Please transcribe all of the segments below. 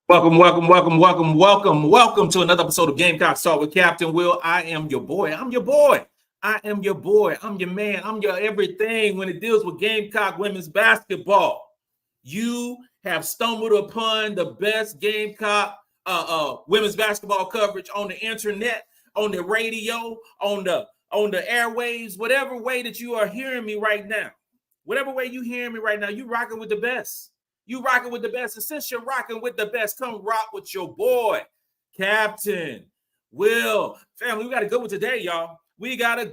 Welcome to another episode of Gamecocks Talk with Captain Will. I am your boy. I'm your man. I'm your everything when it deals with Gamecock women's basketball. You have stumbled upon the best Gamecock women's basketball coverage on the internet, on the radio, on the airwaves, whatever way that you are hearing me right now. Whatever way you hearing me right now, you rocking with the best. You rocking with the best. And since you're rocking with the best, come rock with your boy, Captain Will. Family, we got a good one today, y'all. We're going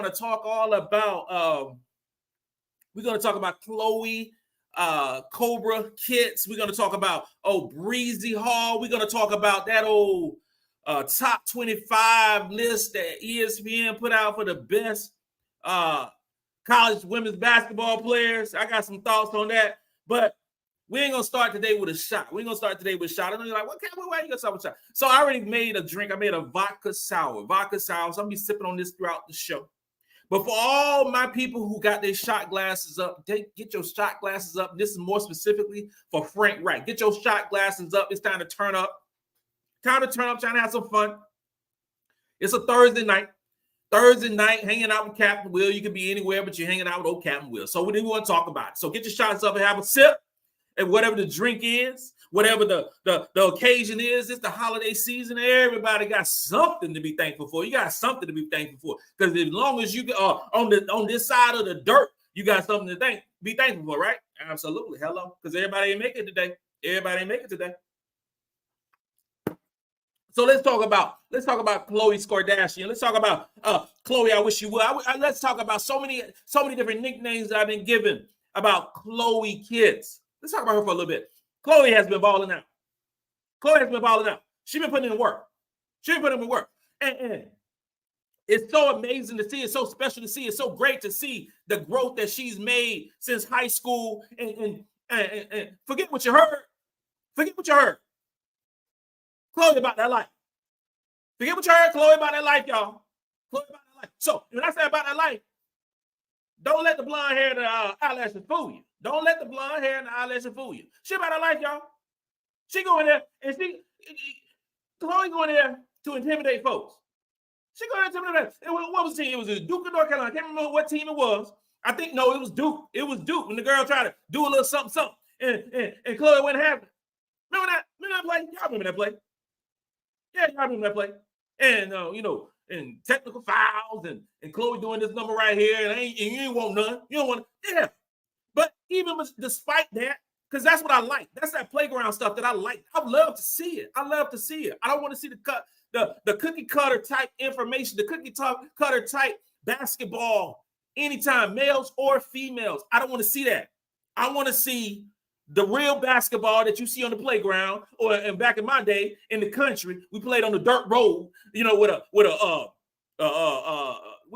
to talk all about Khloe, Cobra Kits. We're going to talk about Bree Hall. We're going to talk about that old top 25 list that ESPN put out for the best college women's basketball players. I got some thoughts on that, but we ain't gonna start today with a shot. I know you're like, why are you gonna start with a shot? So I already made a drink. I made a vodka sour. So I'm gonna be sipping on this throughout the show. But for all my people who got their shot glasses up, get your shot glasses up. This is more specifically for Frank Wright. Get your shot glasses up. It's time to turn up. Trying to have some fun. It's a Thursday night, hanging out with Captain Will. You can be anywhere, but you're hanging out with old Captain Will. So we didn't want to talk about it. So get your shots up and have a sip. And whatever the drink is, whatever the occasion is, it's the holiday season. Everybody got something to be thankful for. You got something to be thankful for. Because as long as you are on this side of the dirt, you got something to be thankful for, right? Absolutely. Hello. Because everybody ain't make it today. So let's talk about Khloe Kardashian. Let's talk about Khloe. I wish you would. Let's talk about so many different nicknames that I've been given about Khloe kids. Let's talk about her for a little bit. Khloe has been balling out. She's been putting in work. And it's so amazing to see. It's so special to see. It's so great to see the growth that she's made since high school. And forget what you heard. Khloe about that life. Forget what you heard, Khloe about that life, y'all. So when I say about that life, don't let the blonde hair and the eyelashes fool you. She about her life, y'all. She going there and Khloe going there to intimidate folks. And what was the team? It was Duke of North Carolina. I can't remember what team it was. I think it was Duke. It was Duke when the girl tried to do a little something. And Khloe went half. Remember that play? Y'all remember that play? Yeah, y'all remember that play. And and technical fouls and Khloe doing this number right here, and you ain't want none. You don't want it. Yeah. But even despite that, because that's what I like. That's that playground stuff that I like. I love to see it. I don't want to see the cookie cutter type information, the cookie cutter type basketball, anytime, males or females. I don't want to see that. I want to see the real basketball that you see on the playground, and back in my day in the country, we played on the dirt road, with a what do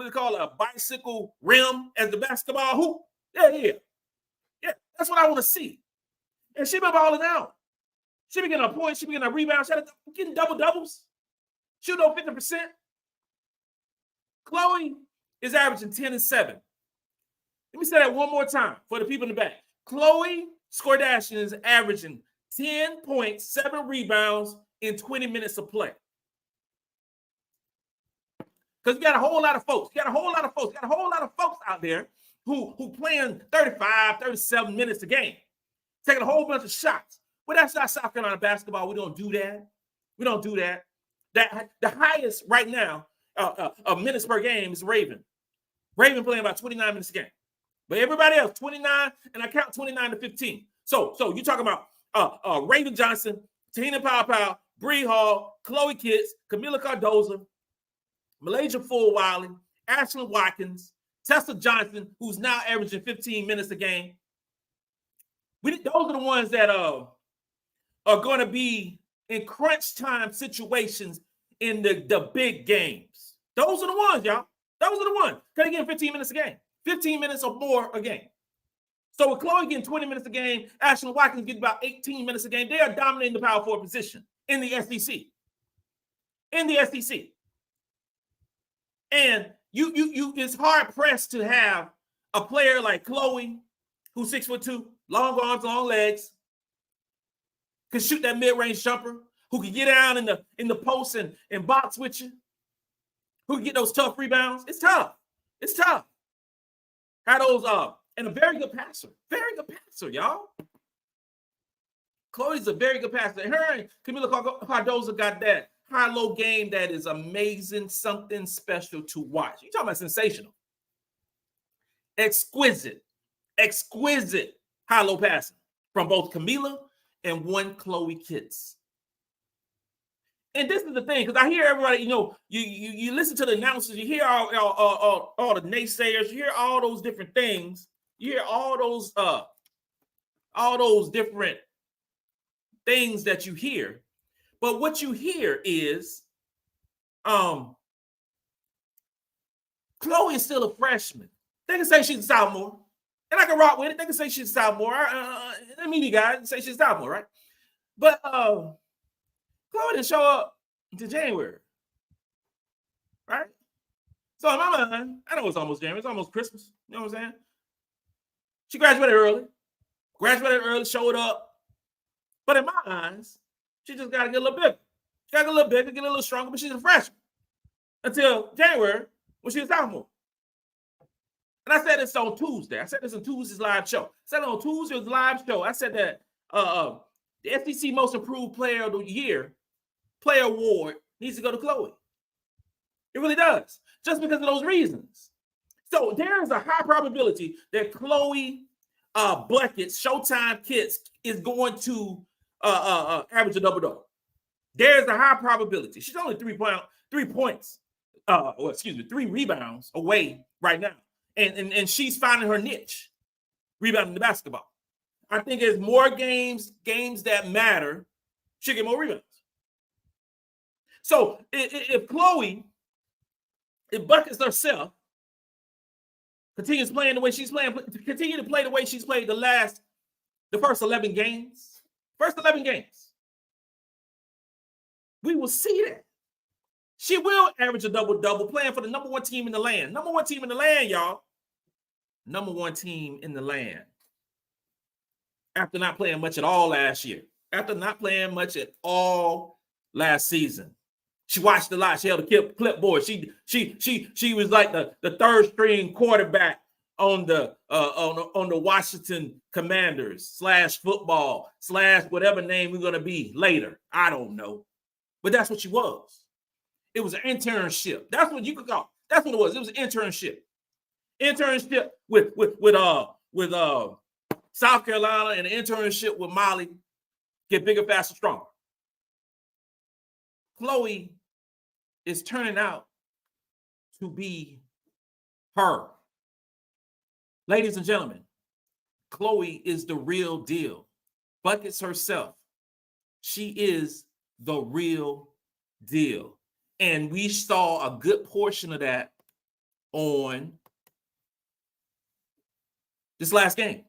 you call it, a bicycle rim as the basketball hoop. Yeah. That's what I want to see. And she been balling out. She been getting a point. She been getting a rebound. She getting double doubles. Shooting over 50%. Khloe is averaging 10 and 7. Let me say that one more time for the people in the back. Khloe Kardashian is averaging 10 points, 7 rebounds in 20 minutes of play. Because we got a whole lot of folks. Out there who playing 35, 37 minutes a game, taking a whole bunch of shots. Well, that's not South Carolina basketball. We don't do that. The highest right now of minutes per game is Raven. Raven playing about 29 minutes a game. But everybody else, 29, and I count 29 to 15. So you're talking about Raven Johnson, Te-Hina Paopao, Bree Hall, Khloe Kits, Kamilla Cardoso, MiLaysia Fulwiley, Ashlyn Watkins, Tessa Johnson, who's now averaging 15 minutes a game. Those are the ones that are going to be in crunch time situations in the big games. Those are the ones, y'all. Those are the ones. Can they get 15 minutes a game? 15 minutes or more a game. So with Khloe getting 20 minutes a game, Ashlyn Watkins getting about 18 minutes a game, they are dominating the power forward position in the SEC. And you it's hard pressed to have a player like Khloe, who's 6'2", long arms, long legs, can shoot that mid-range jumper, who can get down in the post and box with you, who can get those tough rebounds. It's tough. It's tough. Had those and a very good passer. Very good passer, y'all. Khloe's a very good passer. Her and Kamilla Cardoso got that high-low game that is amazing, something special to watch. You're talking about sensational. Exquisite high-low passing from both Kamilla and one Khloe Kitts. And this is the thing, because I hear everybody, you listen to the announcers, you hear all the naysayers, you hear all those different things, you hear all those different things that you hear. But what you hear is Khloe is still a freshman. They can say she's a sophomore, and I can rock with it. They can say she's a sophomore. I mean, you guys say she's a sophomore, right? But Khloe didn't show up until January, right? So in my mind, I know it's almost January. It's almost Christmas. You know what I'm saying? She graduated early, showed up. But in my eyes, she just got to get a little bigger. She got to get a little bigger, get a little stronger, but she's a freshman until January when she's a sophomore. And I said this on Tuesday. I said this on Tuesday's live show. I said on Tuesday's live show, I said that the SEC Most Improved Player of the Year Player Award needs to go to Khloe. It really does, just because of those reasons. So there is a high probability that Khloe Buckets, Showtime Kitts, is going to average a double-double. There's a high probability. She's only 3 rebounds away right now. And she's finding her niche, rebounding the basketball. I think as more games that matter, she'll get more rebounds. So if Khloe, if Buckets herself continues playing the way she's playing, continue to play the way she's played the first 11 games, we will see that. She will average a double-double playing for the number one team in the land. Number one team in the land, y'all. Number one team in the land. After not playing much at all last year. After not playing much at all last season. She watched a lot. She held a clipboard. She was like the third string quarterback on the Washington Commanders /football / whatever name we're gonna be later. I don't know, but that's what she was. It was an internship. That's what you could call. That's what it was. It was an internship. Internship with South Carolina and an internship with Molly. Get bigger, faster, stronger. Khloe is turning out to be her. Ladies and gentlemen, Khloe is the real deal. Buckets herself. She is the real deal. And we saw a good portion of that on this last game.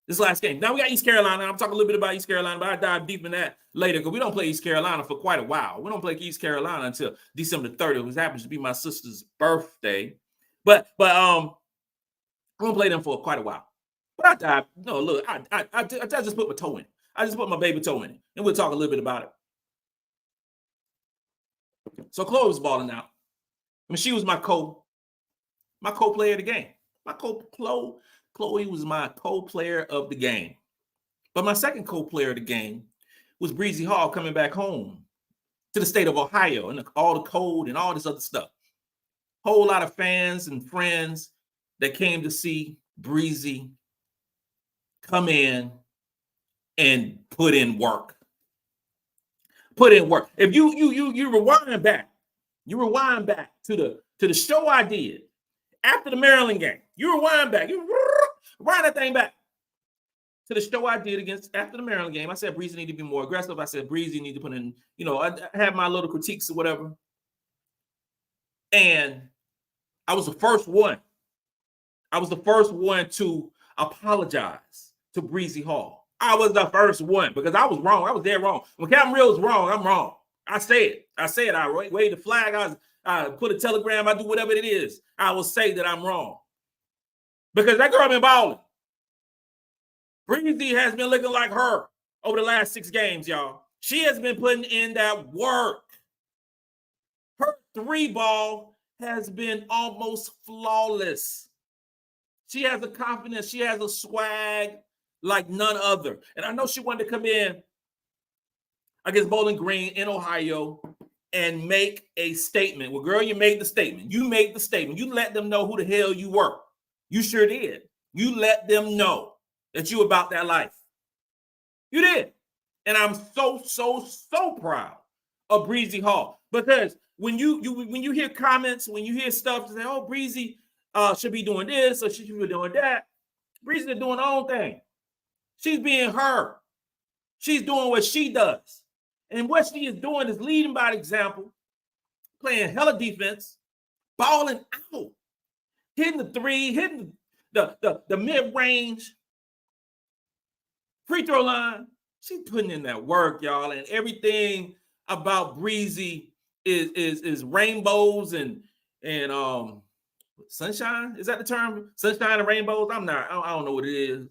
Now we got East Carolina. I'm talking a little bit about East Carolina, but I dive deep in that later because we don't play East Carolina for quite a while. We don't play East Carolina until December 30th, which happens to be my sister's birthday. But we won't play them for quite a while. But I dive. No, look, I just put my toe in it. I just put my baby toe in it, and we'll talk a little bit about it. So Khloe was balling out. I mean, she was my co-player of the game. Khloe was my co-player of the game. But my second co-player of the game was Bree Hall coming back home to the state of Ohio and all the cold and all this other stuff. Whole lot of fans and friends that came to see Breezy come in and put in work. If you rewind back to the show I did after the Maryland game. You rewind that thing back to the show I did after the Maryland game. I said Breezy need to be more aggressive. I said Breezy need to put in, I had my little critiques or whatever. And I was the first one. To apologize to Bree Hall. I was the first one because I was wrong. I was dead wrong. When Captain Real was wrong, I'm wrong. I said, I waved the flag. I put a telegram. I do whatever it is. I will say that I'm wrong. Because that girl been balling. Breezy has been looking like her over the last 6 games, y'all. She has been putting in that work. Her 3 ball has been almost flawless. She has a confidence. She has a swag like none other. And I know she wanted to come in against Bowling Green in Ohio and make a statement. Well, girl, you made the statement. You made the statement. You let them know who the hell you were. You sure did. You let them know that you about that life. You did. And I'm so proud of Bree Hall, because when you hear comments, when you hear stuff to say, oh, Breezy should be doing this or she should be doing that, Breezy is doing her own thing. She's being her. She's doing what she does. And what she is doing is leading by example, playing hella defense, balling out, hitting the 3, hitting the mid-range, free throw line. She's putting in that work, y'all. And everything about Breezy is rainbows and sunshine. Is that the term? Sunshine and rainbows? I don't know what it is.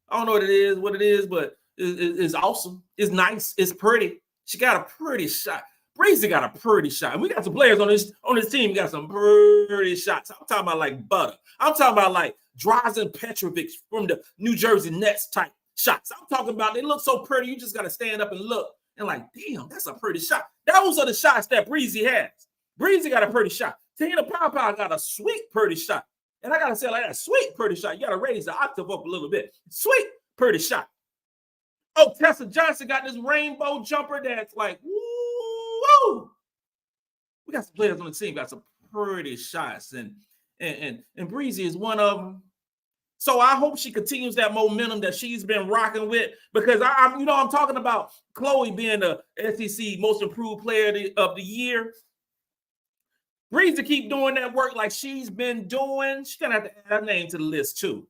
I don't know what it is, but it's awesome. It's nice. It's pretty. She got a pretty shot. Breezy got a pretty shot. And we got some players on this team got some pretty shots. I'm talking about like butter. I'm talking about like Drazen Petrovic from the New Jersey Nets type shots. I'm talking about they look so pretty. You just got to stand up and look and like, damn, that's a pretty shot. Those are the shots that Breezy has. Breezy got a pretty shot. Te-Hina Paopao got a sweet, pretty shot. And I got to say, like that sweet, pretty shot. You got to raise the octave up a little bit. Sweet, pretty shot. Oh, Tessa Johnson got this rainbow jumper that's like, woo! We got some players on the team got some pretty shots, and Breezy is one of them. So I hope she continues that momentum that she's been rocking with, because I'm talking about Khloe being the SEC Most Improved Player of the Year. Breezy keep doing that work like she's been doing. She's gonna have to add her name to the list too,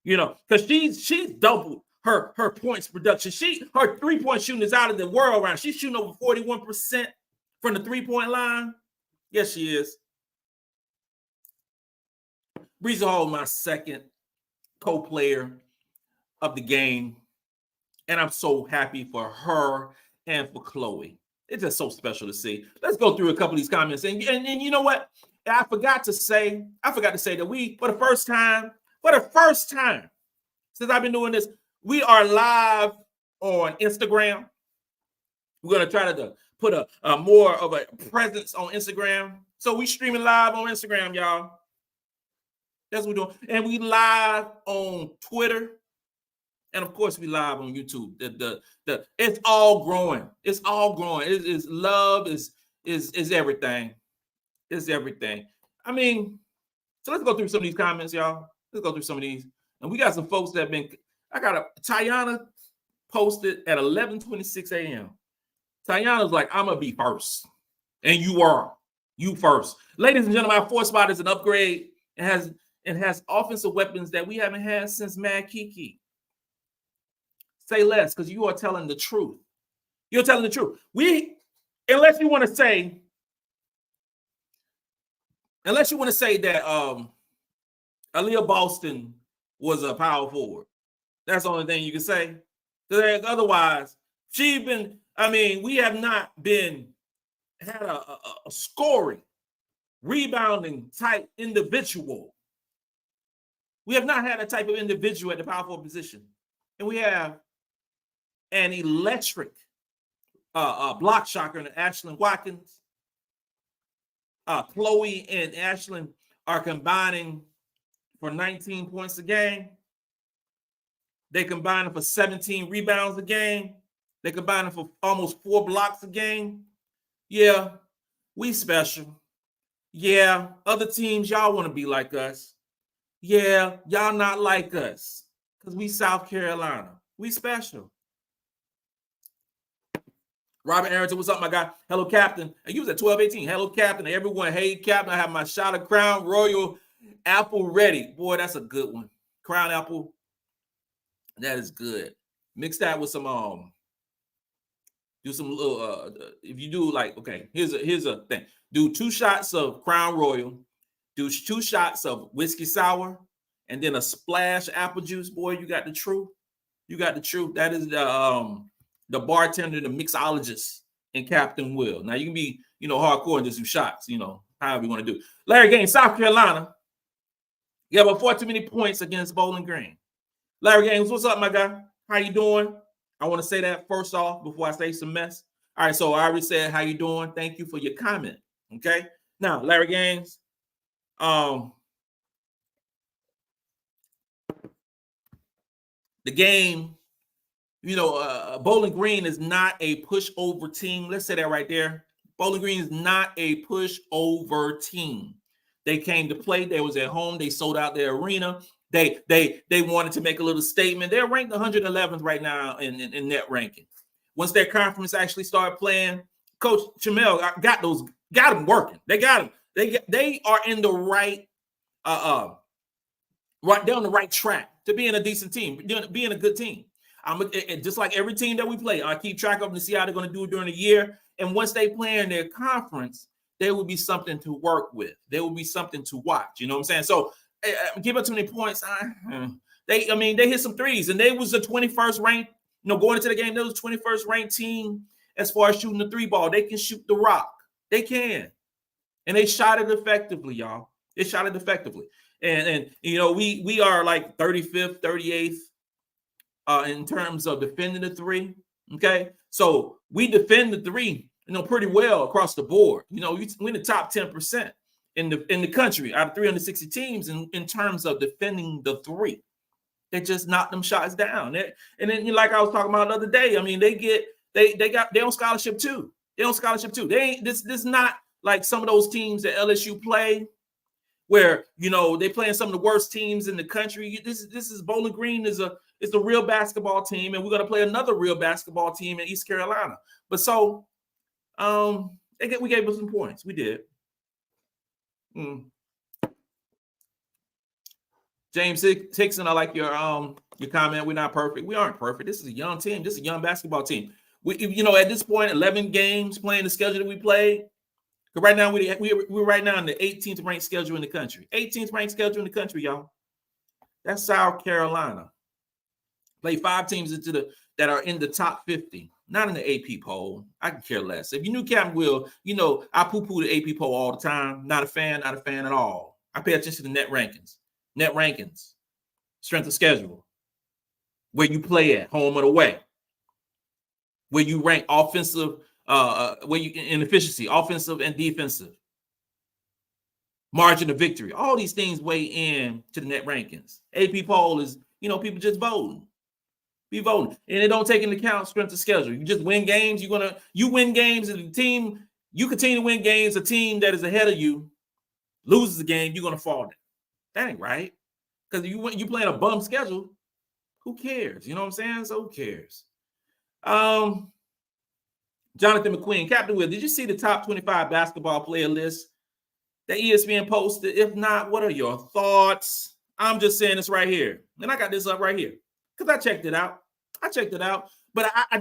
because she's doubled her points production. Her 3-point shooting is out of the world round. She's shooting over 41% from the 3-point line. Yes, she is. Bree Hall, my second co-player of the game, and I'm so happy for her and for Khloe. It's just so special to see. Let's go through a couple of these comments, and you know what? I forgot to say that we, for the first time since I've been doing this, we are live on Instagram. We're going to try to put a more of a presence on Instagram. So we streaming live on Instagram, y'all. That's what we're doing. And we live on Twitter. And of course, we live on YouTube. It's all growing. It's all growing. It's love is everything. It's everything. I mean, so let's go through some of these comments, y'all. Let's go through some of these. And we got some folks that have been, Te-Hina posted at 11:26 a.m. Te-Hina's like, I'm going to be first. And you are. You first. Ladies and gentlemen, our 4th spot is an upgrade. It has offensive weapons that we haven't had since Mad Kiki. Say less, because you are telling the truth. You're telling the truth. Unless you want to say that Aaliyah Boston was a power forward. That's the only thing you can say. Otherwise, we have not had a scoring, rebounding type individual. We have not had a type of individual at the power forward position. And we have an electric block shocker in Ashlyn Watkins. Khloe and Ashlyn are combining for 19 points a game. They combine for 17 rebounds a game. They combine for almost 4 blocks a game. Yeah, we special. Yeah, other teams, y'all want to be like us. Yeah, y'all not like us because we South Carolina. We special. Robert Arrington, what's up, my guy? Hello, Captain. And you was at 12:18. Hello, Captain. Everyone, hey, Captain. I have my shot of Crown Royal apple ready. Boy, that's a good one. Crown apple. That is good. Mix that with some do some little if you do like, okay, here's a thing. Do 2 shots of Crown Royal, do 2 shots of whiskey sour, and then a splash of apple juice. Boy, you got the truth. You got the truth. That is the bartender, the mixologist in Captain Will. Now you can be, hardcore and just do shots, however you want to do. Larry Gaines, South Carolina. Yeah, but 4 too many points against Bowling Green. Larry Gaines, what's up, my guy? How you doing? I want to say that first off before I say some mess. All right, so I already said how you doing. Thank you for your comment. Okay. Now, Larry Gaines, the game, Bowling Green is not a pushover team. Let's say that right there. Bowling Green is not a pushover team. They came to play. They was at home. They sold out their arena. They wanted to make a little statement. They're ranked 111th right now in net ranking. Once their conference actually started playing, Coach Jamel got them working. They got them. They are in the right they're on the right track to being a decent team, being a good team. Just like every team that we play, I keep track of them to see how they're going to do during the year. And once they play in their conference, there will be something to work with. There will be something to watch. You know what I'm saying? So give up too many points. They hit some threes, and they was the 21st ranked. Going into the game, they was 21st ranked team as far as shooting the three ball. They can shoot the rock. They can, and they shot it effectively, y'all. They shot it effectively, and we are like 35th, 38th in terms of defending the three. Okay, so we defend the three, pretty well across the board. We're in the top 10% in the country out of 360 teams in terms of defending the three. They just knock them shots down. And then, like I was talking about the other day, they on scholarship too. They on scholarship too. They ain't this not like some of those teams that LSU play, where they playing some of the worst teams in the country. This is Bowling Green is a real basketball team, and we're gonna play another real basketball team in East Carolina. But so we gave us some points. We did. James Hickson, I like your comment. We're not perfect. We aren't perfect. This is a young team. This is a young basketball team. We at this point, 11 games playing the schedule that we played. Because right now we're right now in the 18th ranked schedule in the country. 18th ranked schedule in the country, y'all. That's South Carolina. Play 5 teams that are in the top 50, not in the AP poll. I can care less. If you knew Captain Will, I poo-poo the AP poll all the time. Not a fan at all. I pay attention to net rankings, strength of schedule, where you play at, home and away, where you rank offensive, where you in efficiency, offensive and defensive, margin of victory. All these things weigh in to the net rankings. AP poll is, people just voting. Be voting. And it don't take into account strength of schedule. You just win games. You win games, and the team, you continue to win games, a team that is ahead of you loses the game, you're going to fall down. That ain't right. Because you playing a bum schedule, who cares? You know what I'm saying? So who cares? Jonathan McQueen, Captain Will, did you see the top 25 basketball player list that ESPN posted? If not, what are your thoughts? I'm just saying this right here. And I got this up right here because I checked it out. But I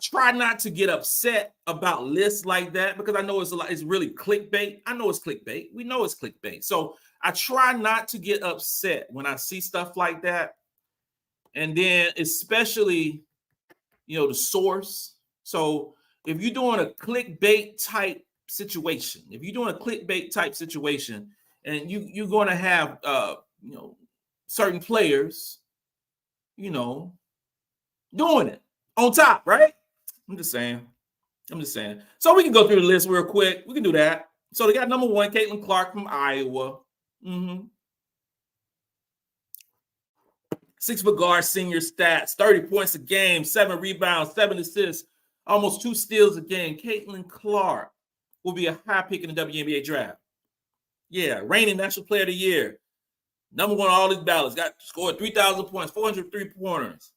try not to get upset about lists like that because I know it's really clickbait. I know it's clickbait. We know it's clickbait. So I try not to get upset when I see stuff like that. And then especially, the source. So if you're doing a clickbait type situation, and you're going to have, certain players, doing it on top, right? I'm just saying. So we can go through the list real quick. We can do that. So they got number 1, Caitlin Clark from Iowa. 6-foot guard, senior stats, 30 points a game, 7 rebounds, 7 assists, almost 2 steals a game. Caitlin Clark will be a high pick in the WNBA draft. Yeah, reigning National Player of the Year. Number 1 on all these ballots. Got scored 3,000 points, 403 pointers.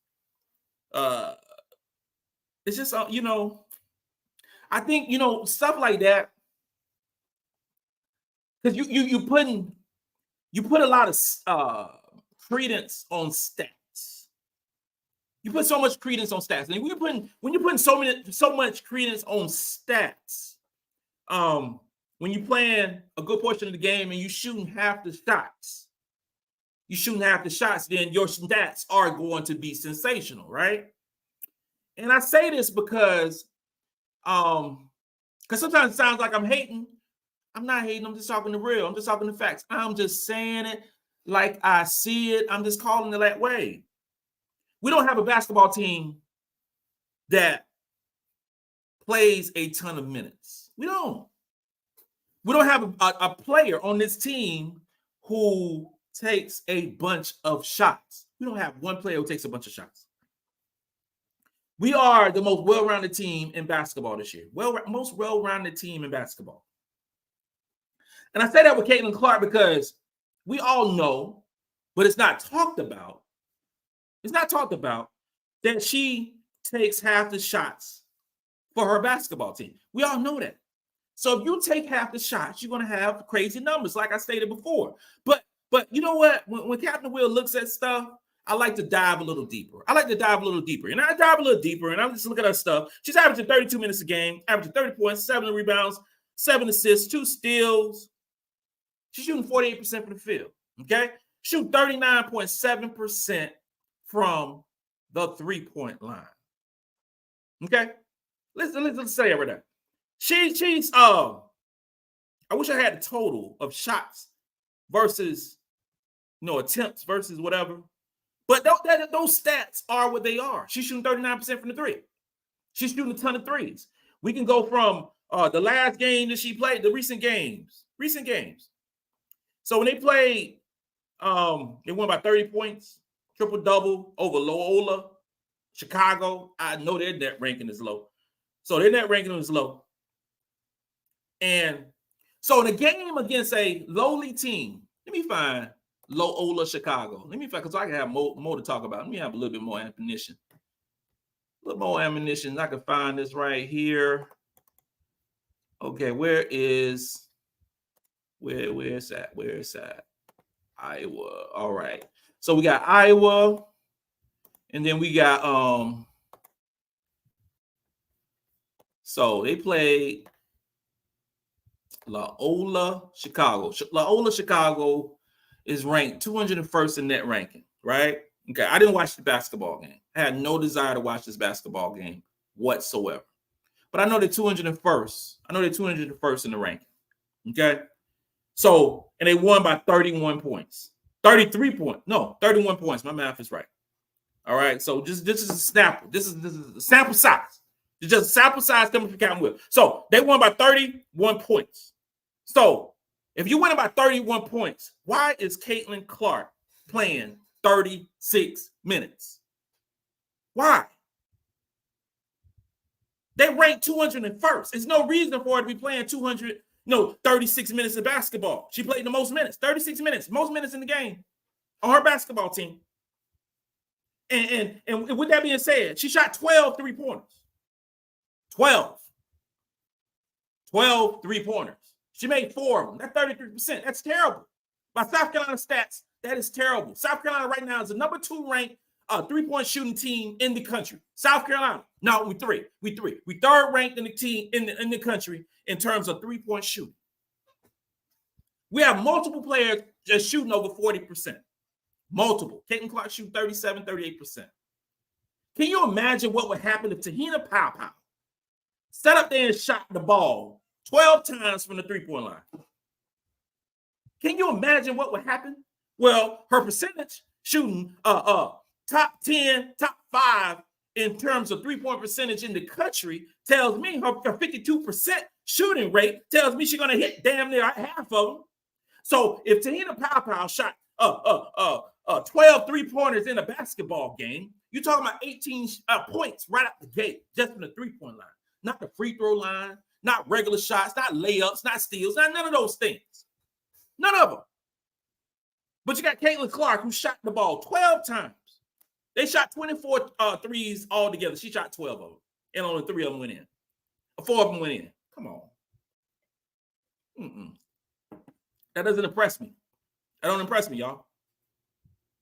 It's just, I think, stuff like that. Because you put a lot of credence on stats. You put so much credence on stats. And when you're putting so much credence on stats, when you're playing a good portion of the game and you're shooting half the shots, you're shooting half the shots, then your stats are going to be sensational, right? And I say this because sometimes it sounds like I'm hating. I'm not hating. I'm just talking the real. I'm just talking the facts. I'm just saying it like I see it. I'm just calling it that way. We don't have a basketball team that plays a ton of minutes. We don't. We don't have a player on this team who takes a bunch of shots. We don't have one player who takes a bunch of shots. We are the most well-rounded team in basketball this year. Most well-rounded team in basketball. And I say that with Caitlin Clark because we all know, but it's not talked about. It's not talked about that she takes half the shots for her basketball team. We all know that. So if you take half the shots, you're going to have crazy numbers, like I stated before. But you know what? When Captain Will looks at stuff, I like to dive a little deeper. And I dive a little deeper, and I'm just looking at her stuff. She's averaging 32 minutes a game, averaging 30 points, 7 rebounds, 7 assists, 2 steals. She's shooting 48% from the field, okay? Shoot 39.7% from the three-point line, okay? Let's say over there. She's I wish I had the total of shots versus, attempts versus whatever. But those stats are what they are. She's shooting 39% from the three. She's shooting a ton of threes. We can go from the last game that she played, the recent games. So when they played, they won by 30 points, triple-double over Loyola, Chicago. I know their net ranking is low. So their net ranking is low. And so in a game against a lowly team, let me find Loyola, Chicago. Let me find, because I can have more to talk about. Let me have a little bit more ammunition. A little more ammunition. I can find this right here. Okay, where is that? Where is that? Iowa. All right. So we got Iowa, and then we got so they played Loyola, Chicago. Loyola, Chicago is ranked 201st in net ranking, right? Okay, I didn't watch the basketball game. I had no desire to watch this basketball game whatsoever. But I know they're 201st. I know they're 201st in the ranking, okay? So, and they won by 31 points. 31 points. My math is right. All right, so this is a sample. This is a sample size. It's just a sample size coming from Captain Will. So, they won by 31 points. So, if you win by 31 points, why is Caitlin Clark playing 36 minutes? Why? They ranked 201st. There's no reason for her to be playing 36 minutes of basketball. She played the most minutes, 36 minutes, most minutes in the game on her basketball team. And with that being said, she shot 12 3-pointers. 12 3-pointers. She made 4 of them. That's 33%. That's terrible. By South Carolina stats, that is terrible. South Carolina right now is the number 2 ranked 3-point shooting team in the country. South Carolina. No, we third ranked in the team in the country in terms of 3-point shooting. We have multiple players just shooting over 40%. Multiple. Caitlin Clark shooting 37, 38%. Can you imagine what would happen if Te-Hina Paopao sat up there and shot the ball 12 times from the 3-point line? Can you imagine what would happen? Well, her percentage shooting top 10, top 5 in terms of 3-point percentage in the country tells me her 52% shooting rate tells me she's going to hit damn near half of them. So if Te-Hina Paopao shot 12 3-pointers in a basketball game, you're talking about 18 points right out the gate just from the 3-point line. Not the free throw line, not regular shots, not layups, not steals, none of those things. None of them. But you got Caitlin Clark who shot the ball 12 times. They shot 24 threes altogether. She shot 12 of them. And only 3 of them went in. 4 of them went in. Come on. That doesn't impress me. That don't impress me, y'all.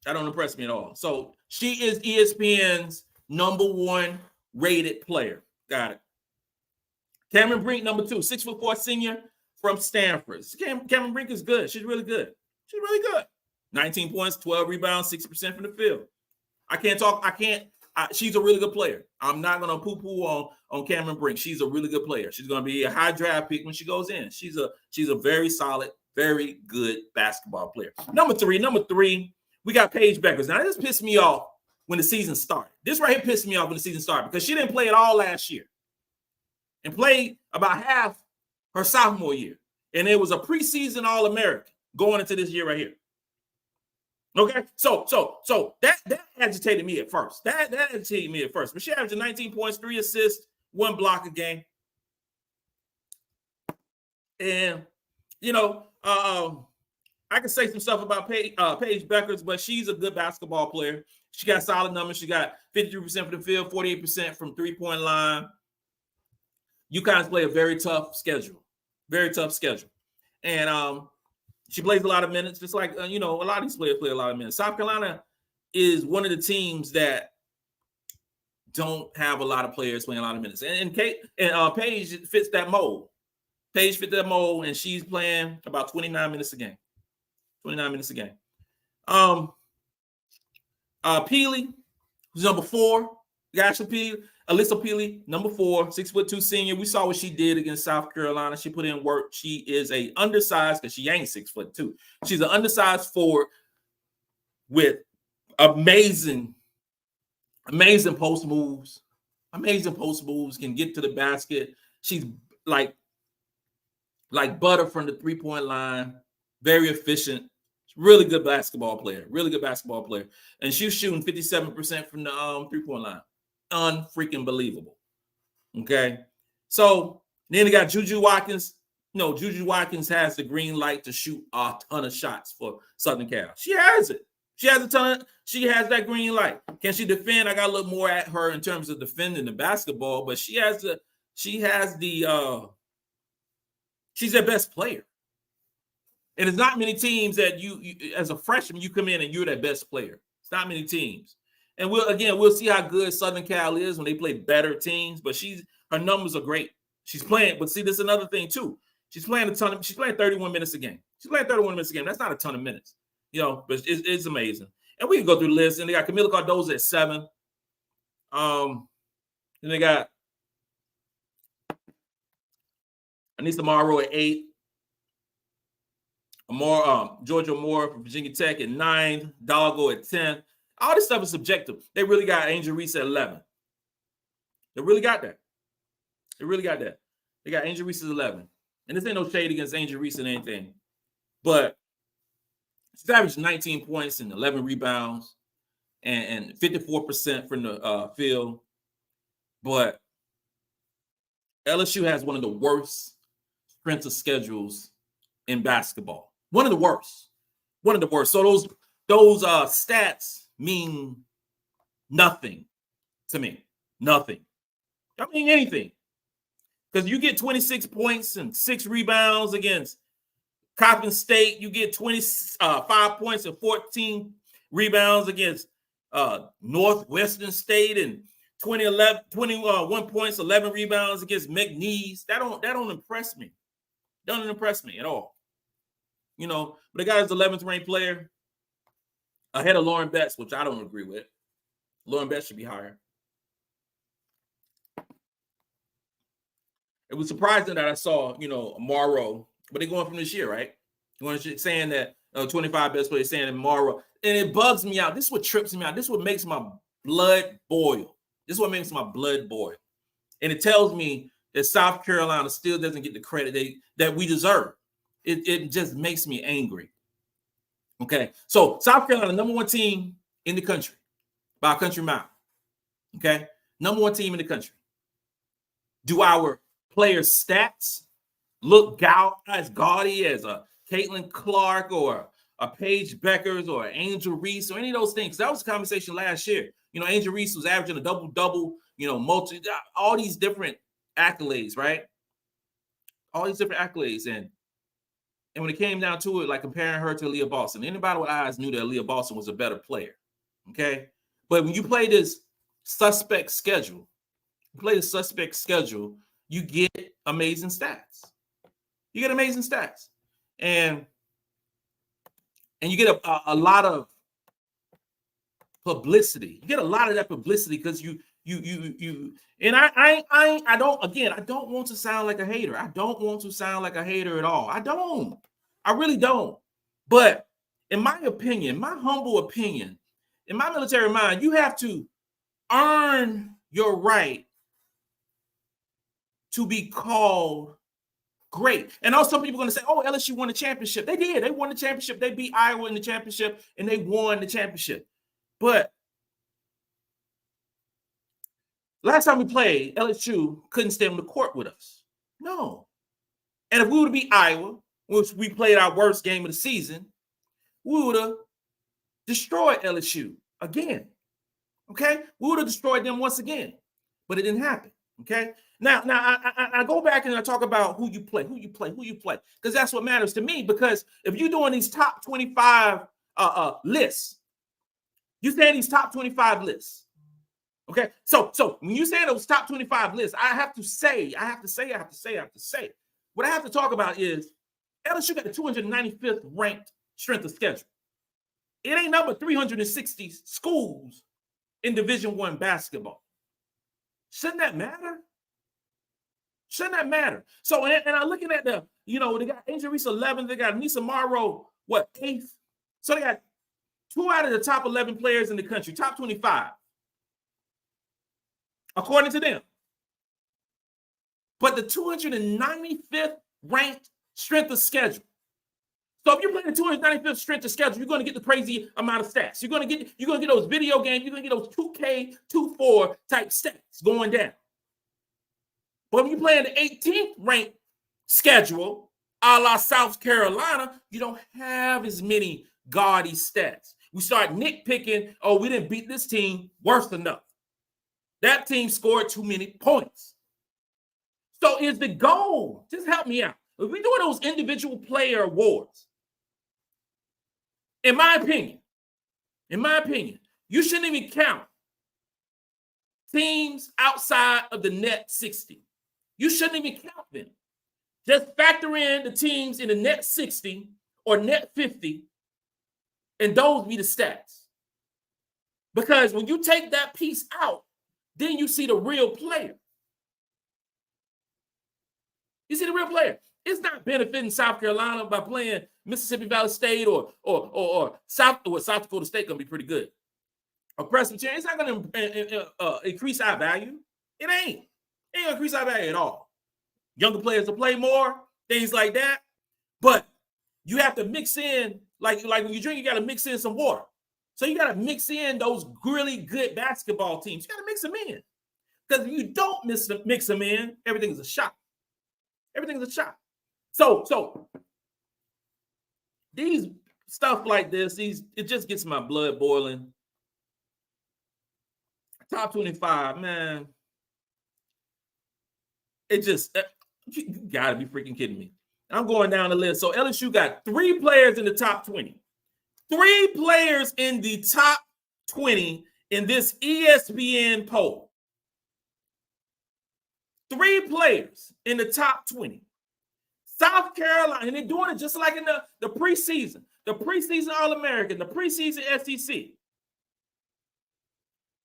That don't impress me at all. So she is ESPN's number 1 rated player. Got it. Cameron Brink, number 2, 6'4" senior from Stanford. Cameron Brink is good. She's really good. 19 points, 12 rebounds, 60% from the field. She's a really good player. I'm not going to poo-poo on Cameron Brink. She's a really good player. She's going to be a high draft pick when she goes in. She's a very solid, very good basketball player. Number three, we got Paige Beckers. Now, this pissed me off when the season started. This right here pissed me off when the season started because she didn't play at all last year and played about half her sophomore year. And it was a preseason All-American going into this year right here. Okay, so that agitated me at first. That agitated me at first. But she averaged 19 points, 3 assists, 1 block a game. And I can say some stuff about Paige Beckers, but she's a good basketball player. She got solid numbers. She got 53% from the field, 48% from three-point line. UConn's play a very tough schedule. And she plays a lot of minutes, just like, a lot of these players play a lot of minutes. South Carolina is one of the teams that don't have a lot of players playing a lot of minutes. And Paige fits that mold. And she's playing about 29 minutes a game. Peely, who's number 4. Ashlyn Peely. Alyssa Peely, number 4, 6'2" senior. We saw what she did against South Carolina. She put in work. She is a undersized, because she ain't 6'2". She's an undersized forward with amazing post moves. Can get to the basket. She's like butter from the three-point line. Very efficient. Really good basketball player. And she's shooting 57% from the three-point line. Unfreaking believable. Okay. So then they got Juju Watkins. Juju Watkins has the green light to shoot a ton of shots for Southern Cal. She has it. She has that green light. Can she defend? I got to look more at her in terms of defending the basketball, but she's their best player. And it's not many teams that you as a freshman, you come in and you're their best player. It's not many teams. And we'll see how good Southern Cal is when they play better teams. But her numbers are great. She's playing, but see, this is another thing too. She's playing 31 minutes a game. That's not a ton of minutes, but it's amazing. And we can go through the list. And they got Kamilla Cardoso at 7. Then they got Anissa Morrow at 8. Georgia Moore from Virginia Tech at 9. Doggo at 10. All this stuff is subjective. They really got Angel Reese at 11. They really got that. They got Angel Reese at 11. And this ain't no shade against Angel Reese and anything. But she's averaged 19 points and 11 rebounds and 54% from the field. But LSU has one of the worst strength of schedules in basketball. One of the worst. So those stats mean nothing to me. Nothing. I mean anything. Because you get 26 points and 6 rebounds against Coppin State. You get 25 points and 14 rebounds against Northwestern State, and 21 points, 11 rebounds against McNeese. That don't impress me. Doesn't impress me at all. But the guy's 11th ranked player ahead of Lauren Betts, which I don't agree with. Lauren Betts should be higher. It was surprising that I saw, Morrow, but they're going from this year, right? Saying that 25 best players, saying that Morrow, and it bugs me out. This is what trips me out. This is what makes my blood boil. And it tells me that South Carolina still doesn't get the credit that we deserve. It just makes me angry. Okay, so South Carolina, number 1 team in the country by a country mile. Okay, number 1 team in the country. Do our players' stats look as gaudy as a Caitlin Clark or a Paige Beckers or Angel Reese or any of those things? That was a conversation last year. Angel Reese was averaging a double-double, all these different accolades, right? All these different accolades. And when it came down to it, like comparing her to Leah Boston, anybody with eyes knew that Leah Boston was a better player. Okay. But when you play this suspect schedule, you get amazing stats. And and you get a lot of publicity. You get a lot of that publicity because you and I don't want to sound like a hater. I don't want to sound like a hater at all. I really don't. But in my opinion, my humble opinion, in my military mind, you have to earn your right to be called great. And also some people are going to say, oh, LSU won the championship. They did. They won the championship. They beat Iowa in the championship, and they won the championship. But last time we played, LSU couldn't stay on the court with us. No. And if we would have beat Iowa, which we played our worst game of the season, we would have destroyed LSU again. Okay? We would have destroyed them once again. But it didn't happen. Okay? Now I go back and I talk about who you play, because that's what matters to me. Because if you're doing these top 25 lists, you're saying these top 25 lists. Okay, so when you say those top 25 lists, I have to say. What I have to talk about is LSU got the 295th ranked strength of schedule. It ain't number 360 schools in Division I basketball. Shouldn't that matter? So, and I'm looking at they got Angel Reese 11th, they got Nisa Morrow, 8th? So they got 2 out of the top 11 players in the country, top 25, according to them. But the 295th ranked strength of schedule. So if you're playing the 295th strength of schedule, you're going to get the crazy amount of stats. You're going to get those video games. You're going to get those 2K24 type stats going down. But when you're playing the 18th ranked schedule, a la South Carolina, you don't have as many gaudy stats. We start nitpicking, oh, we didn't beat this team worse enough. That team scored too many points. So is the goal, just help me out. If we're doing those individual player awards, in my opinion, you shouldn't even count teams outside of the net 60. You shouldn't even count them. Just factor in the teams in the net 60 or net 50, and those be the stats. Because when you take that piece out, then you see the real player. You see the real player. It's not benefiting South Carolina by playing Mississippi Valley State or South Dakota State going to be pretty good. Or Presbyterian, it's not going to increase our value. It ain't. It ain't going to increase our value at all. Younger players will play more, things like that. But you have to mix in, like when you drink, you got to mix in some water. So you got to mix in those really good basketball teams. You got to mix them in. Because if you don't mix them in, everything's a shot. Everything's a shot. So these stuff like this, it just gets my blood boiling. Top 25, man. It just, you gotta be freaking kidding me. I'm going down the list. So LSU got 3 players in the top 20. 3 players in the top 20 in this ESPN poll. 3 players in the top 20. South Carolina, and they're doing it just like in the preseason. The preseason All-American, the preseason SEC.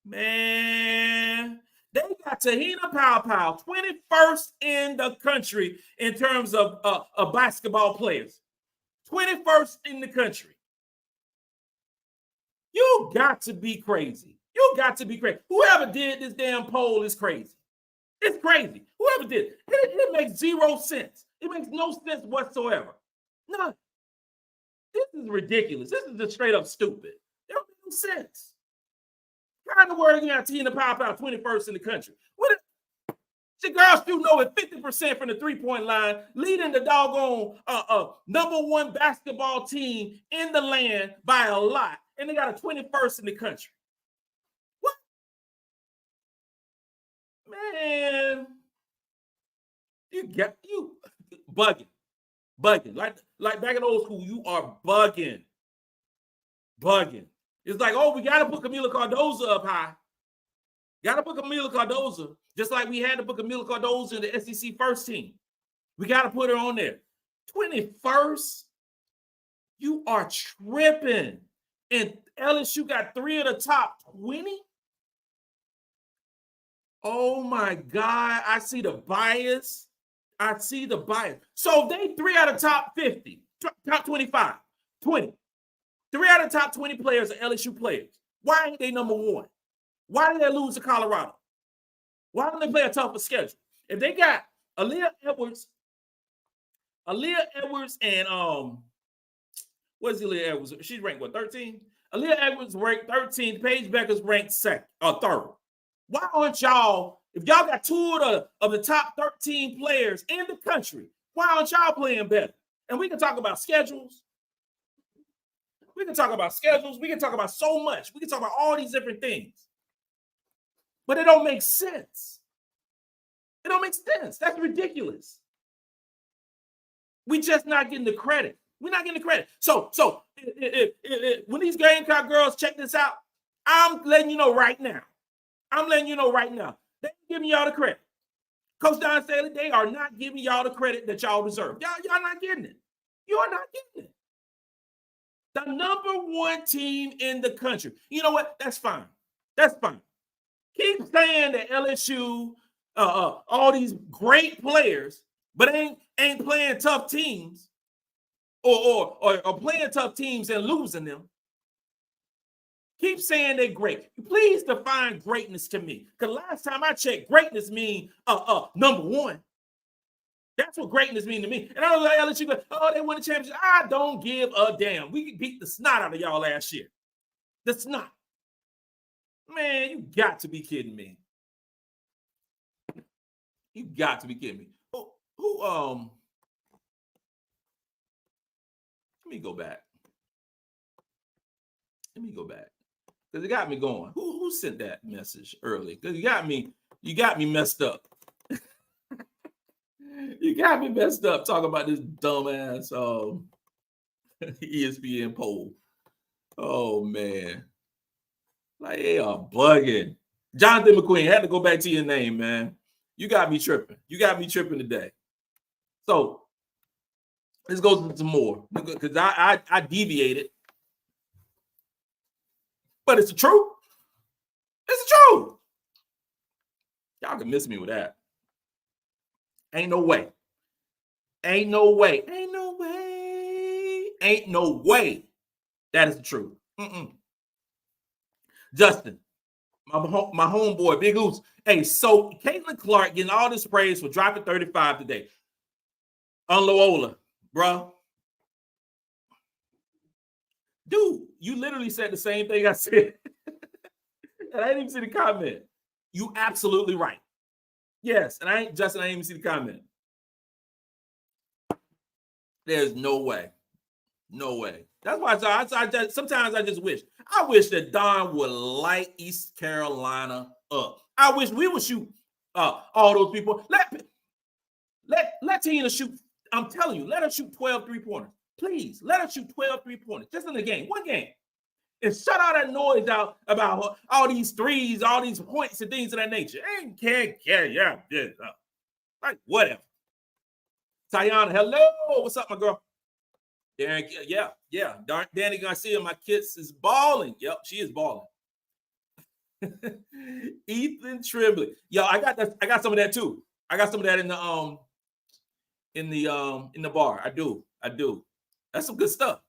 Man, they got Te-Hina Paopao, 21st in the country in terms of basketball players. 21st in the country. You got to be crazy. Whoever did this damn poll is crazy. It's crazy. Whoever did it. It makes 0 sense. It makes no sense whatsoever. None. This is ridiculous. This is just straight up stupid. It don't make no sense. How in the world you got Te-Hina Paopao 21st in the country? The girls shooting over 50% from the three-point line, leading the doggone number 1 basketball team in the land by a lot, and they got a 21st in the country. What? Man, you bugging. Like back in old school, you are bugging. It's like, oh, we got to put Kamilla Cardoso up high. Got to put Kamilla Cardoso, just like we had to put Kamilla Cardoso in the SEC first team. We got to put her on there. 21st? You are tripping. And LSU got 3 of the top 20? Oh my God. I see the bias. So they 3 out of top 50, top 25, 20. 3 out of top 20 players are LSU players. Why ain't they number 1? Why did they lose to Colorado? Why don't they play a tougher schedule? If they got Aaliyah Edwards and what's Aaliyah Edwards? She's ranked what, 13? Aaliyah Edwards ranked 13th. Paige Becker's ranked second or third. Why aren't y'all, if y'all got 2 of the top 13 players in the country, why aren't y'all playing better? And we can talk about schedules. We can talk about so much. We can talk about all these different things. But it don't make sense. It don't make sense. That's ridiculous. We just not getting the credit. We're not getting the credit. So when these Gamecock girls check this out, I'm letting you know right now. They ain't giving y'all the credit. Coach Dawn Staley, they are not giving y'all the credit that y'all deserve. Y'all not getting it. You are not getting it. The number 1 team in the country. You know what? That's fine. Keep saying that LSU, all these great players, but ain't playing tough teams, or playing tough teams and losing them. Keep saying they're great. Please define greatness to me. Because last time I checked, greatness means number 1. That's what greatness means to me. And I was like, LSU, they won the championship. I don't give a damn. We beat the snot out of y'all last year. The snot. Man, you got to be kidding me. You got to be kidding me. Let me go back. Because it got me going. Who sent that message early? Because you got me messed up. You got me messed up talking about this dumbass ESPN poll. Oh man. Like, they are bugging. Jonathan McQueen, had to go back to your name, man. You got me tripping. Today. So let's go to some more. Because I deviated. But it's the truth. Y'all can miss me with that. Ain't no way. That is the truth. Justin, my homeboy, Big Oos. Hey, so Caitlin Clark getting all this praise for dropping 35 today on Loyola, bro. Dude, you literally said the same thing I said. And I didn't even see the comment. You absolutely right. Yes, and I didn't even see the comment. There's no way. That's why sometimes I just wish. I wish that Dawn would light East Carolina up. I wish we would shoot all those people. Let Te-Hina shoot. I'm telling you, let her shoot 12 3-pointers. Please, let her shoot 12 3-pointers. Just in the game, one game. And shut all that noise out about all these threes, all these points and things of that nature. Ain't can't carry out this. Like, whatever. Tayana, hello. What's up, my girl? Darren, yeah. Danny Garcia, my kids is balling. Yep, she is balling. Ethan Tremblay. Yo, I got some of that too. I got some of that in the bar. I do. That's some good stuff.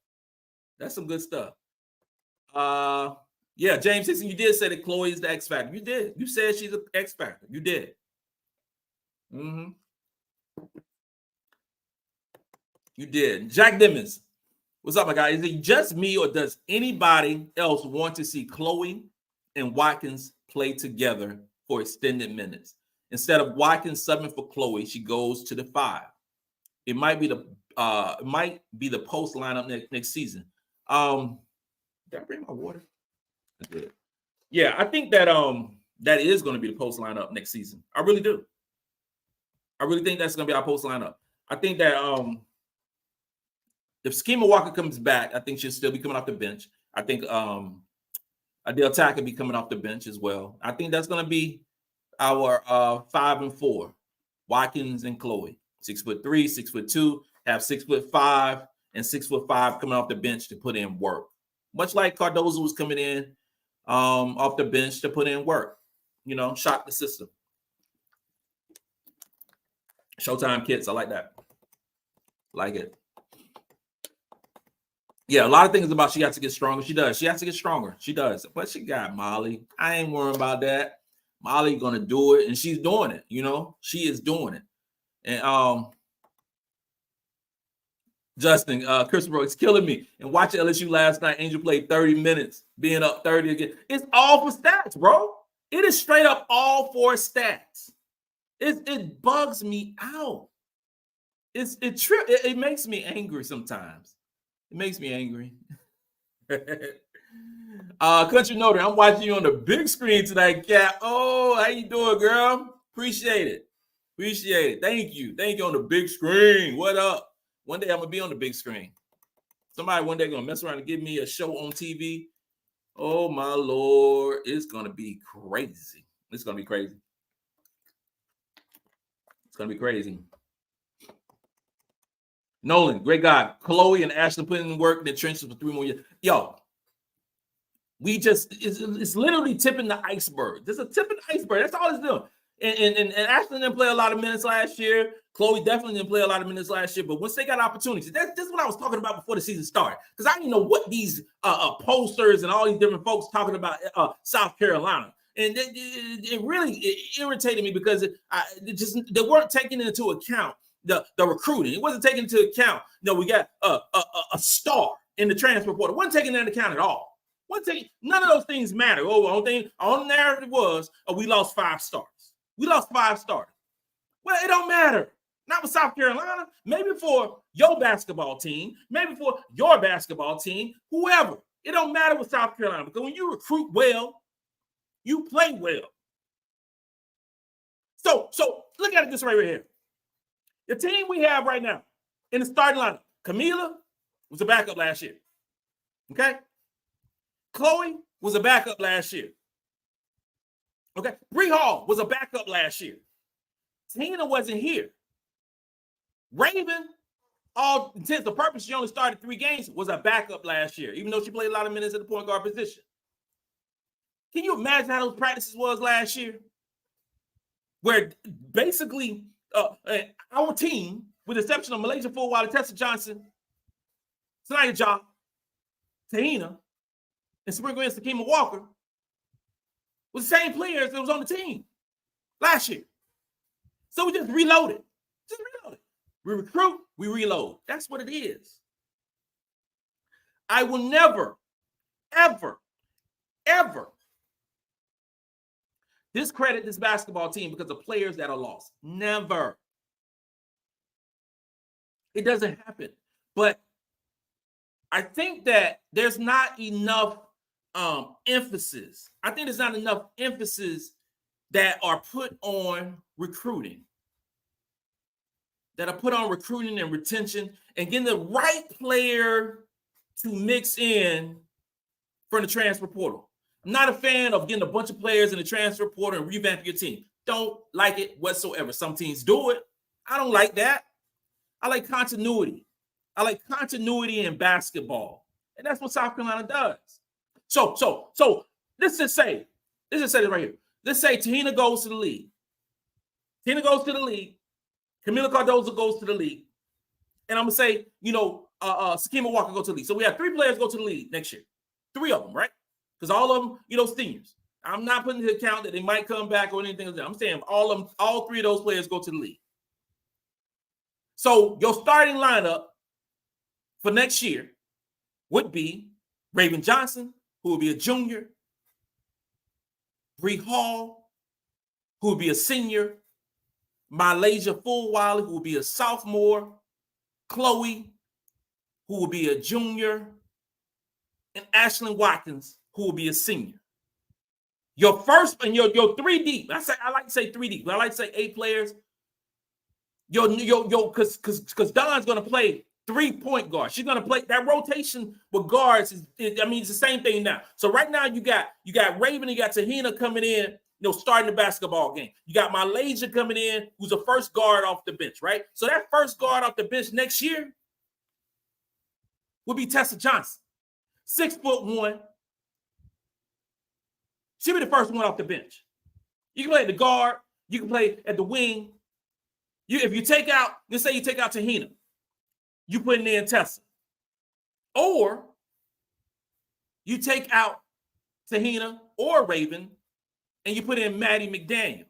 Yeah, James Hickson, you did say that Khloe is the X Factor. You did. You said she's an X Factor. You did. You did. Jack Dimmons. What's up, my guy? Is it just me, or does anybody else want to see Khloe and Watkins play together for extended minutes? Instead of Watkins subbing for Khloe, she goes to the 5. It might be the post lineup next season. Did I bring my water? I did. Yeah, I think that that is going to be the post lineup next season. I really do. I really think that's going to be our post lineup. I think that if Schema Walker comes back, I think she'll still be coming off the bench. I think Adele Tack will be coming off the bench as well. I think that's going to be our 5 and 4, Watkins and Khloe. 6'3", 6'2", have 6'5", and 6'5" coming off the bench to put in work. Much like Cardoso was coming in off the bench to put in work. Shock the system. Showtime kits. I like that. Like it. Yeah, a lot of things about she has to get stronger. She does. She has to get stronger. She does. But she got Molly. I ain't worrying about that. Molly gonna do it, and she's doing it. She is doing it. And Justin, Christopher, it's killing me. And watching LSU last night, Angel played 30 minutes, being up 30 again. It's all for stats, bro. It is straight up all for stats. It bugs me out. It makes me angry sometimes. It makes me angry. Country Noter, I'm watching you on the big screen tonight, Cap. Oh, how you doing, girl? Appreciate it. Thank you on the big screen. What up? One day I'm gonna be on the big screen. Somebody one day gonna mess around and give me a show on TV. Oh my Lord, it's gonna be crazy. It's gonna be crazy. Nolan, great guy. Khloe and Ashlyn putting in work in the trenches for 3 more years. Yo, it's literally tipping the iceberg. There's a tip in the iceberg. That's all it's doing. And Ashlyn didn't play a lot of minutes last year. Khloe definitely didn't play a lot of minutes last year. But once they got opportunities, this is what I was talking about before the season started. Because I didn't know what these posters and all these different folks talking about South Carolina. And it really irritated me because they weren't taking into account the recruiting. It wasn't taking into account. We got a star in the transfer portal. It wasn't taking into account at all. None of those things matter. The only narrative was we lost 5 stars. We lost 5 stars. Well, it don't matter. Not with South Carolina. Maybe for your basketball team. Maybe for your basketball team. Whoever. It don't matter with South Carolina. Because when you recruit well, you play well. So look at it this right here. The team we have right now in the starting lineup. Kamilla was a backup last year. Okay? Khloe was a backup last year. Okay? Bree Hall was a backup last year. Te-Hina wasn't here. Raven, all intents and purposes, she only started 3 games, was a backup last year, even though she played a lot of minutes at the point guard position. Can you imagine how those practices was last year? Where basically our team, with the exception of MiLaysia Fulwiley, Tessa Johnson, Tessa, Te-Hina, and Sprinkle and Sakima Walker, was the same players that was on the team last year. So we just reloaded. We recruit, we reload. That's what it is. I will never, ever, ever discredit this basketball team because of players that are lost. Never. It doesn't happen. But I think that there's not enough emphasis. I think there's not enough emphasis that are put on recruiting. That are put on recruiting and retention and getting the right player to mix in from the transfer portal. I'm not a fan of getting a bunch of players in the transfer portal and revamping your team. Don't like it whatsoever. Some teams do it. I don't like that. I like continuity. I like continuity in basketball. And that's what South Carolina does. So let's just say this right here. Let's say Te-Hina goes to the league. Te-Hina goes to the league. Kamilla Cardoso goes to the league. And I'm going to say, Sakima Walker go to the league. So we have 3 players go to the league next year. 3 of them, right? Because all of them, seniors. I'm not putting into account that they might come back or anything like that. I'm saying all 3 of those players go to the league. So your starting lineup for next year would be Raven Johnson, who will be a junior, Bree Hall, who will be a senior, MiLaysia Fulwiley, who will be a sophomore, Khloe, who will be a junior, and Ashlyn Watkins, who will be a senior. Your first and your 3 deep. I like to say 3 deep, but I like to say 8 players. Because Dawn's gonna play 3 point guards. She's gonna play that rotation with guards. It's the same thing now. So right now you got Raven, you got Te-Hina coming in. Starting the basketball game. You got MiLaysia coming in, who's a first guard off the bench, right? So that first guard off the bench next year would be Tessa Johnson. 6'1". She'll be the first one off the bench. You can play at the guard. You can play at the wing. If you take out, let's say you take out Te-Hina, you put in Tessa. Or you take out Te-Hina or Raven and you put in Maddie McDaniel,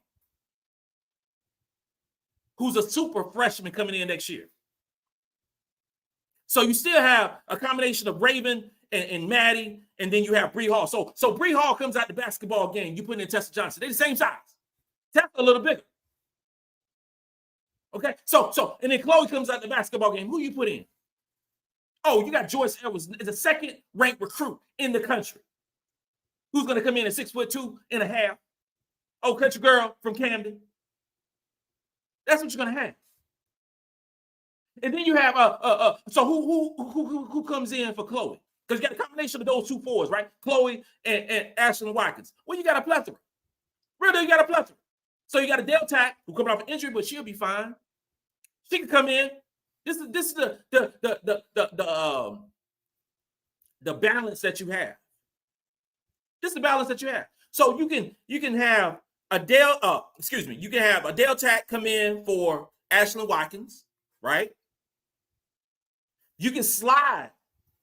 who's a super freshman coming in next year. So you still have a combination of Raven and Maddie, and then you have Bree Hall. So Bree Hall comes out the basketball game. You put in Tessa Johnson. They're the same size. Tessa a little bigger. Okay, so and then Khloe comes out the basketball game. Who you put in? Oh, you got Joyce Edwards, the second-ranked recruit in the country, who's going to come in at 6'2.5". Oh, country girl from Camden. That's what you're going to have. And then you have so who comes in for Khloe? Because you got a combination of those two fours, right? Khloe and Ashlyn Watkins. Well, you got a plethora. Really, you got a plethora. So you got a Del Tack who coming off an injury, but she'll be fine. She can come in. This is the balance that you have. This is the balance that you have. So you can have a you can have a Del Tack come in for Ashlyn Watkins, right? You can slide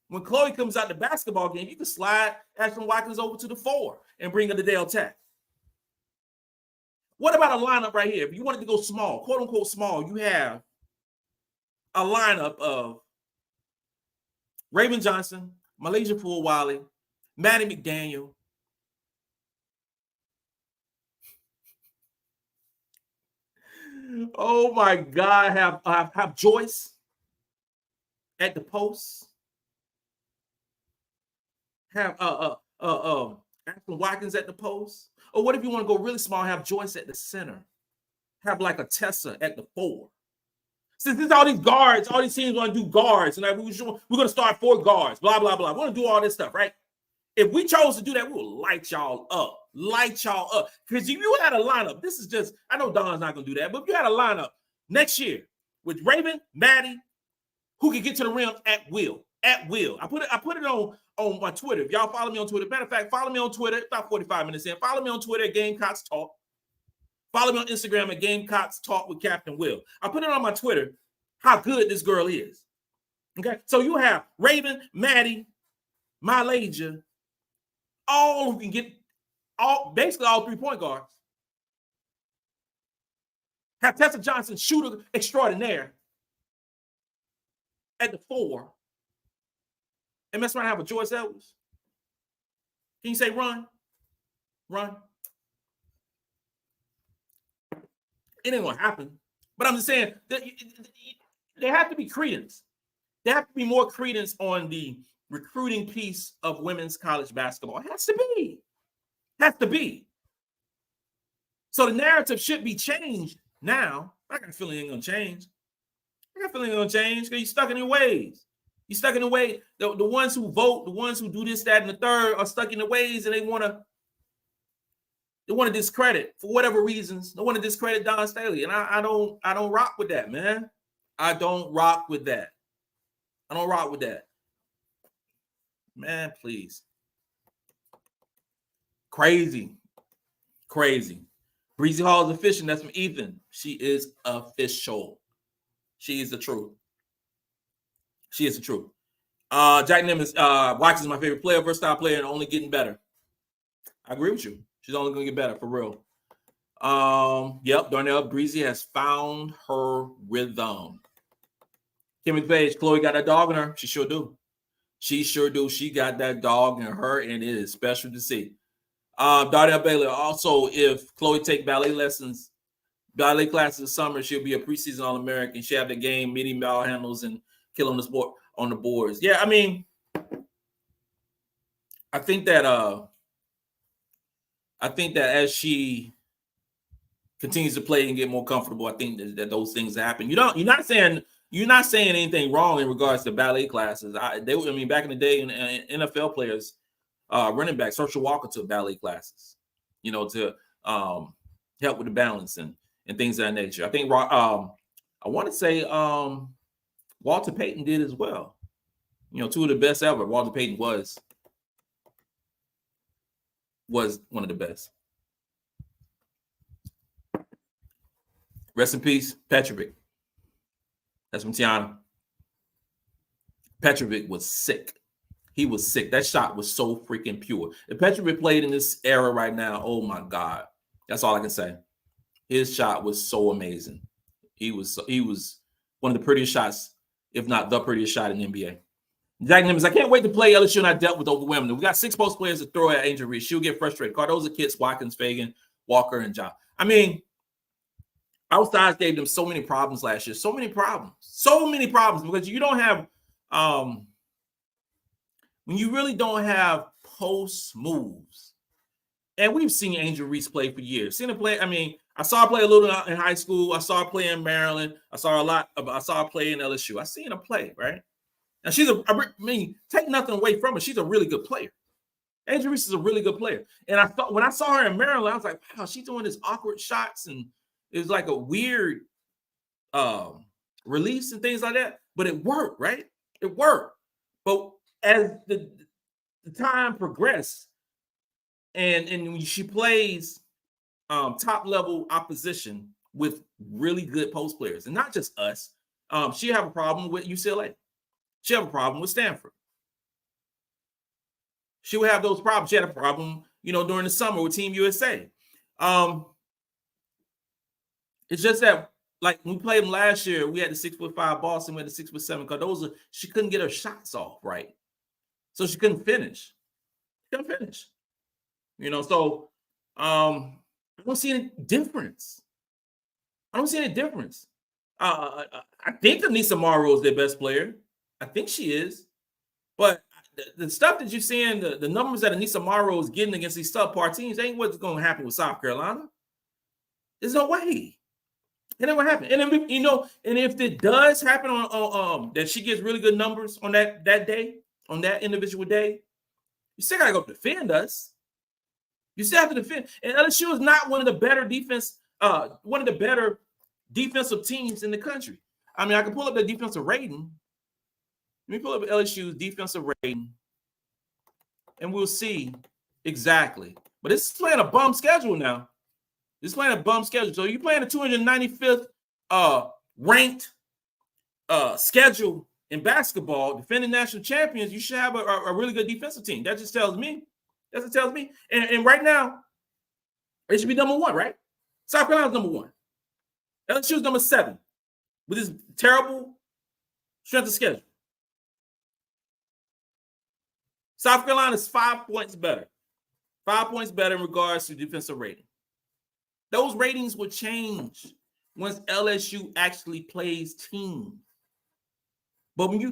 when Khloe comes out the basketball game. You can slide Ashlyn Watkins over to the 4 and bring her the Del Tack. What about a lineup right here? If you wanted to go small, quote unquote small, you have a lineup of Raven Johnson, MiLaysia Fulwiley, Maddie McDaniel, oh my God, have Joyce at the post, have Ashlyn Watkins at the post, or what if you want to go really small? Have Joyce at the center, have like a Tessa at the 4. Since there's all these guards, all these teams want to do guards, and like we're going to start 4 guards, blah, blah, blah. We want to do all this stuff, right? If we chose to do that, we will light y'all up. Because if you had a lineup, this is just, I know Dawn's not going to do that, but if you had a lineup next year with Raven, Maddie, who can get to the rim at will. I put it on my Twitter. If y'all follow me on Twitter, matter of fact, follow me on Twitter, about 45 minutes in. Follow me on Twitter at Gamecocks Talk. Follow me on Instagram at Gamecocks Talk with Captain Will. I put it on my Twitter how good this girl is. Okay, so you have Raven, Maddie, MiLaysia, all who can get basically all 3 point guards. Have Tessa Johnson, shooter extraordinaire, at the 4, and mess around and have a Joyce Edwards. Can you say run? It ain't gonna happen. But I'm just saying that there have to be credence. There have to be more credence on the recruiting piece of women's college basketball. It has to be. So the narrative should be changed now. I got a feeling it ain't gonna change. Because you're stuck in your ways. You're stuck in the way. The ones who vote, the ones who do this, that, and the third are stuck in the ways, and they want to discredit for whatever reasons. They want to discredit Dawn Staley, and I don't rock with that, man. I don't rock with that. Man, please. Crazy. Bree Hall is official. That's from Ethan. She is official. She is the truth. Jack Nimitz, Watkins is my favorite player, versatile player, and only getting better. I agree with you. She's only going to get better, for real. Yep, Darnell Breezy has found her rhythm. Kimmy Page, Khloe got that dog in her. She sure do. She got that dog in her, and it is special to see. Darnell Bailey, also, if Khloe take ballet classes this summer, she'll be a preseason All-American. She'll have the game, meeting ball handles, and killing the sport on the boards. Yeah, I mean, I think that as she continues to play and get more comfortable, I think that those things happen. You're not saying anything wrong in regards to ballet classes. Back in the day, NFL players, running backs, Herschel Walker took ballet classes, to help with the balance and things of that nature. I think I want to say Walter Payton did as well. two of the best ever. Walter Payton was one of the best. Rest in peace, Petrovic. That's from Te-Hina. Petrovic was sick. He was sick. That shot was so freaking pure. If Petrovic played in this era right now, oh my God. That's all I can say. His shot was so amazing. He was one of the prettiest shots, if not the prettiest shot in the NBA. Jack Nimmons, I can't wait to play LSU, and I dealt with overwhelming. We got 6 post players to throw at Angel Reese. She'll get frustrated. Cardoso, Kitts, Watkins, Fagan, Walker, and John. I mean, our size gave them so many problems last year. So many problems because you don't have when you really don't have post moves. And we've seen Angel Reese play for years. Seen her play. I mean, I saw her play a little in high school. I saw her play in Maryland. I saw her play in LSU. I seen her play, right? Now take nothing away from her. She's a really good player. Angel Reese is a really good player. And when I saw her in Maryland, I was like, wow, she's doing these awkward shots, and it was like a weird release and things like that. But it worked, right? It worked. But as the time progressed, and when she plays top level opposition with really good post players, and not just us, she have a problem with UCLA. She have a problem with Stanford. She would have those problems. She had a problem, during the summer with Team USA. It's just that, like, when we played them last year, we had the 6'5" Boston, we had the 6'7" Cardoso. She couldn't get her shots off right, so she couldn't finish. So I don't see any difference. I think Anissa Morrow is their best player. I think she is. But the stuff that you're seeing, the numbers that Anissa Morrow is getting against these subpar teams ain't what's going to happen with South Carolina. There's no way. It ain't what happened. And then, and if it does happen on that she gets really good numbers on that day, on that individual day, you still gotta go defend us. You still have to defend. And LSU is not one of the better defensive teams in the country. I mean, I can pull up the defensive rating. Let me pull up LSU's defensive rating, and we'll see exactly. But this is playing a bum schedule now. So you're playing the 295th ranked schedule in basketball, defending national champions. You should have a really good defensive team. That just tells me. And right now, it should be number 1, right? South Carolina's number 1. LSU's number 7 with this terrible strength of schedule. South Carolina's 5 points better. 5 points better in regards to defensive rating. Those ratings will change once LSU actually plays team. But when you're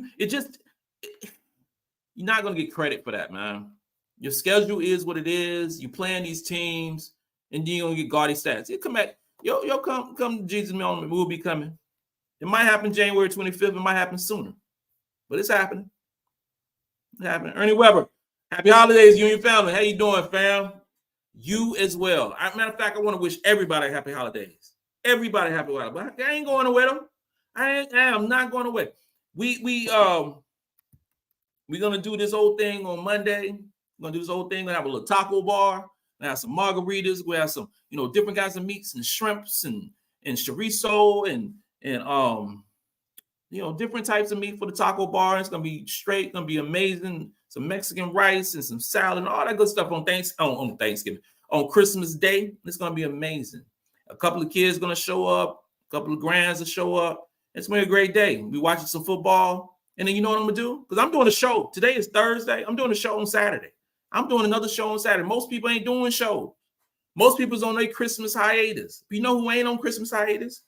not going to get credit for that, man. Your schedule is what it is. You playing these teams, and then you're going to get gaudy stats. You come back. Come to Jesus moment. We'll be coming. It might happen January 25th. It might happen sooner. But it's happening. Ernie Weber, happy holidays, you and your family. How you doing, fam? You as well. Matter of fact, I want to wish everybody happy holidays. Everybody happy holidays. But I ain't going away though. I am not going away. We're gonna do this whole thing on Monday. We're gonna do this whole thing. We're gonna have a little taco bar. We're gonna have some margaritas. We have some, different kinds of meats and shrimps and chorizo and different types of meat for the taco bar. It's gonna be straight, gonna be amazing. Some Mexican rice and some salad and all that good stuff on Thanksgiving. On Christmas Day, it's gonna be amazing. A couple of kids gonna show up, a couple of grands will show up. It's gonna be a great day. We watching some football, and then you know what I'm gonna do? Because I'm doing a show. Today is Thursday. I'm doing a show on Saturday. I'm doing another show on Saturday. Most people ain't doing shows. Most people's on their Christmas hiatus. You know who ain't on Christmas hiatus?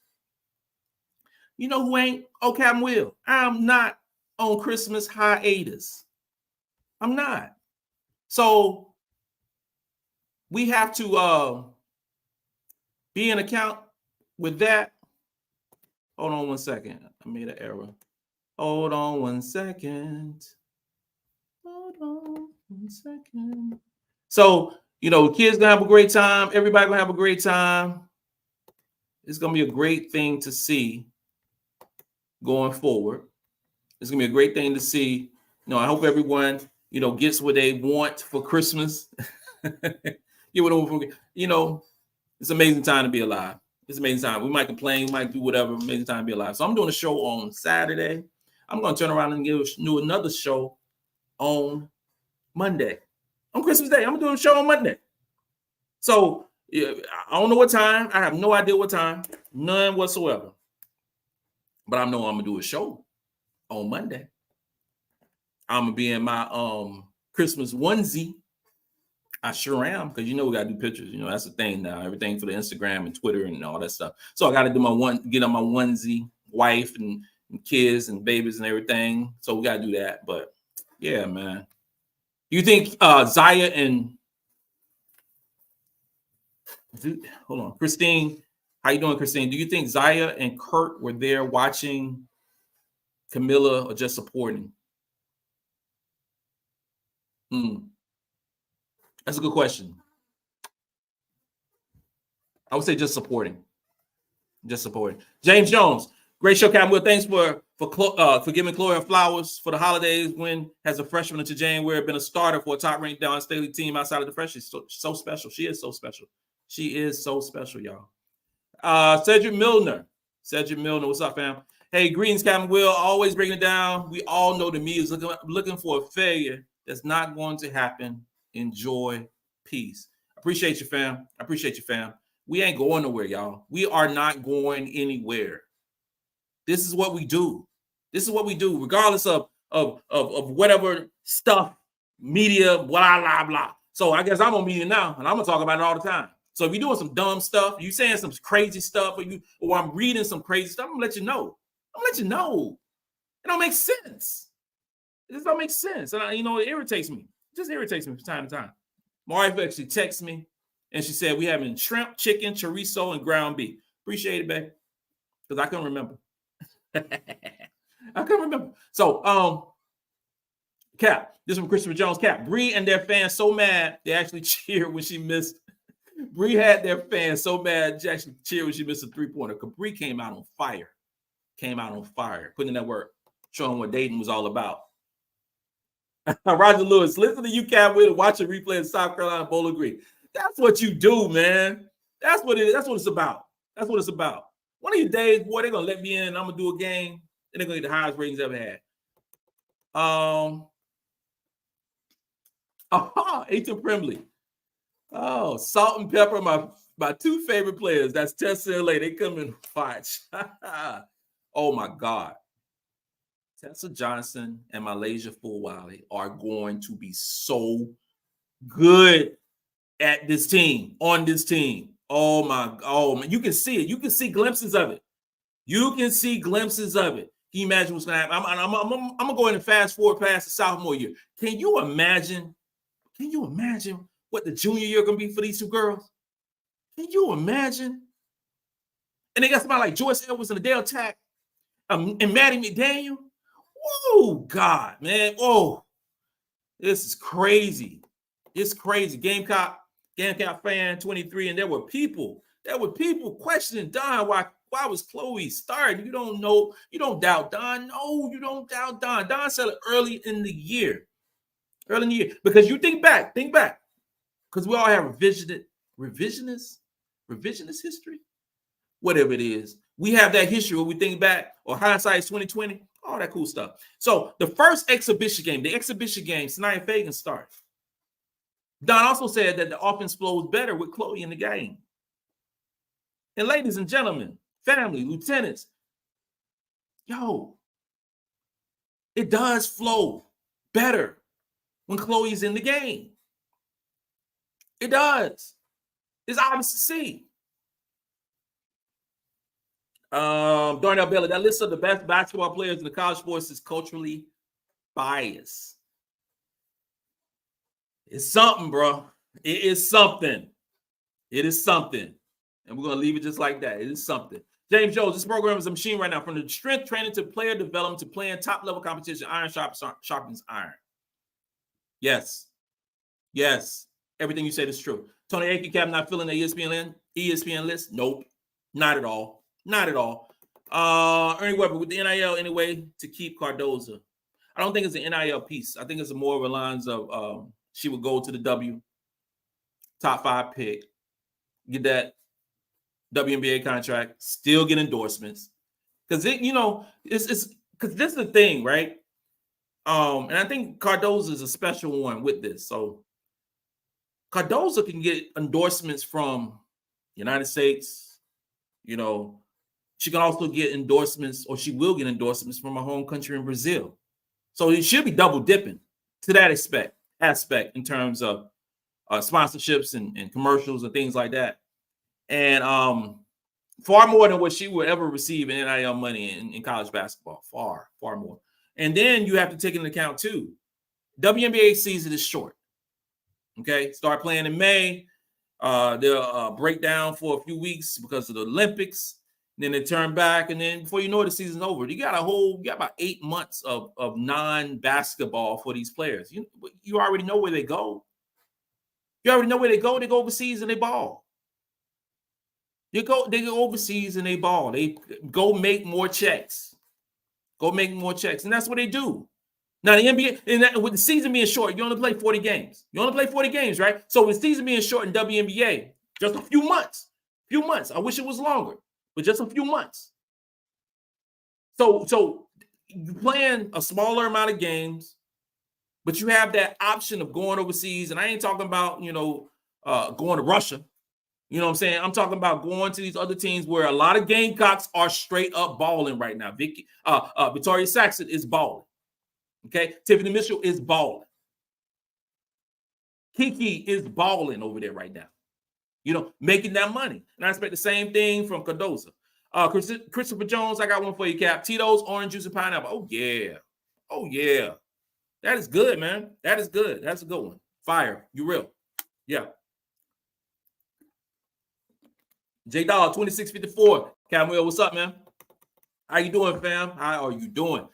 You know who ain't? Oh, Captain Will. I'm not on Christmas hiatus. I'm not. So we have to be in account with that. Hold on one second. I made an error. Hold on one second. So, kids gonna have a great time. Everybody gonna have a great time. It's gonna be a great thing to see going forward. It's gonna be a great thing to see, I hope everyone, gets what they want for Christmas. Get what it's an amazing time to be alive. It's an amazing time. We might complain, we might do whatever. Amazing time to be alive. So I'm doing a show on Saturday. I'm going to turn around and do another show on Monday. On Christmas Day, I'm doing a show on Monday. So I don't know what time. I have no idea what time. None whatsoever. But I know I'm going to do a show on Monday. I'm going to be in my Christmas onesie. I sure am, because we got to do pictures. That's the thing now. Everything for the Instagram and Twitter and all that stuff. So I got to do get on my onesie, wife and kids and babies and everything. So we got to do that. But yeah, man. Do you think Zaya and hold on, Christine? How you doing, Christine? Do you think Zaya and Kurt were there watching Kamilla or just supporting? That's a good question. I would say just supporting. Just supporting. James Jones, great show, Captain Will. Thanks for giving Khloe her flowers for the holidays. When has a freshman into January been a starter for a top-ranked Dawn Staley team outside of the freshman? She's so special. She is so special. She is so special, y'all. Cedric Milner, what's up, fam? Hey, greetings, Captain Will. Always breaking it down. We all know the media is looking for a failure that's not going to happen. Enjoy, peace. Appreciate you, fam. We ain't going nowhere, y'all. We are not going anywhere. This is what we do. Regardless of whatever stuff, media, blah, blah, blah. So I guess I'm on media now, and I'm gonna talk about it all the time. So if you're doing some dumb stuff, you saying some crazy stuff, or I'm reading some crazy stuff, I'm gonna let you know. It don't make sense. It just don't make sense. And it irritates me. It just irritates me from time to time. My wife actually texted me, and she said, we having shrimp, chicken, chorizo, and ground beef. Appreciate it, babe. Because I couldn't remember. So, Cap, this is from Christopher Jones. Cap, Bree and their fans so mad they actually cheered when she missed. Bree had their fans so mad she actually cheered when she missed a three-pointer. Because Bree came out on fire. Putting in that work, showing what dating was all about. Roger Lewis, listen to you, Cap, with watch a replay in South Carolina Bowling Green. That's what you do, man. That's what it is. That's what it's about. One of these days, boy, they're gonna let me in and I'm gonna do a game, and they're gonna get the highest ratings ever had. Aiton Primley. Oh, Salt and Pepper, my two favorite players. That's Tessa and Lay. They come in fight. Oh my God. Tessa Johnson and MiLaysia Fulwiley are going to be so good at this team, on this team. Oh man, you can see it. You can see glimpses of it. Can you imagine what's going to happen? I'm going to go ahead and fast forward past the sophomore year. Can you imagine what the junior year going to be for these two girls? Can you imagine? And they got somebody like Joyce Edwards and Adele Tack and Maddie McDaniel. Oh, God, man. Oh, this is crazy. It's crazy. Gamecock fan 23, and there were people questioning Dawn. Why was Khloe starting? You don't know. You don't doubt Dawn. No, you don't doubt Dawn. Dawn said it early in the year. Because you think back. Because we all have revisionist history. Whatever it is. We have that history where we think back, or hindsight is 2020. All that cool stuff. So the first exhibition game, Sanaya Fagan started. Dawn also said that the offense flows better with Khloe in the game. And ladies and gentlemen, family, lieutenants, it does flow better when Khloe's in the game. It does. It's obvious to see. Darnell Bailey, that list of the best basketball players in the college sports is culturally biased. It's something, bro. It is something. And we're going to leave it just like that. It is something. James Jones, this program is a machine right now. From the strength training to player development to playing top-level competition, iron sharpens iron. Yes. Everything you said is true. Tony Aiken, Cap, not filling the ESPN list? Nope. Not at all. Ernie Weber with the NIL anyway to keep Cardoso. I don't think it's an NIL piece. I think it's more of a lines of she would go to the W, top 5 pick, get that WNBA contract, still get endorsements. Because it's because this is the thing, right? And I think Cardoso is a special one with this. So Cardoso can get endorsements from United States. She can also get endorsements, or she will get endorsements from her home country in Brazil. So it should be double dipping to that aspect in terms of sponsorships and commercials and things like that. And far more than what she would ever receive in NIL money in college basketball. Far, far more. And then you have to take into account, too, WNBA season is short. Okay? Start playing in May. They'll break down for a few weeks because of the Olympics. Then they turn back, and then before you know it, the season's over. You got about 8 months of non-basketball for these players. You already know where they go. You already know where they go. They go overseas and they ball. They go overseas and they ball. They go make more checks. And that's what they do. Now, the NBA, and with the season being short, you only play 40 games. Right? So with the season being short in WNBA, just a few months. I wish it was longer, but just a few months. So you're playing a smaller amount of games, but you have that option of going overseas. And I ain't talking about, going to Russia. You know what I'm saying? I'm talking about going to these other teams where a lot of Gamecocks are straight up balling right now. Victoria Saxon is balling. Okay? Tiffany Mitchell is balling. Kiki is balling over there right now. Making that money. And I expect the same thing from Cardoso. Christopher Jones, I got one for you, Cap. Tito's, orange juice, and pineapple. Oh, yeah. That is good, man. That is good. That's a good one. Fire. You real. Yeah. J-Dog, 2654. Camille, what's up, man? How you doing, fam? How are you doing?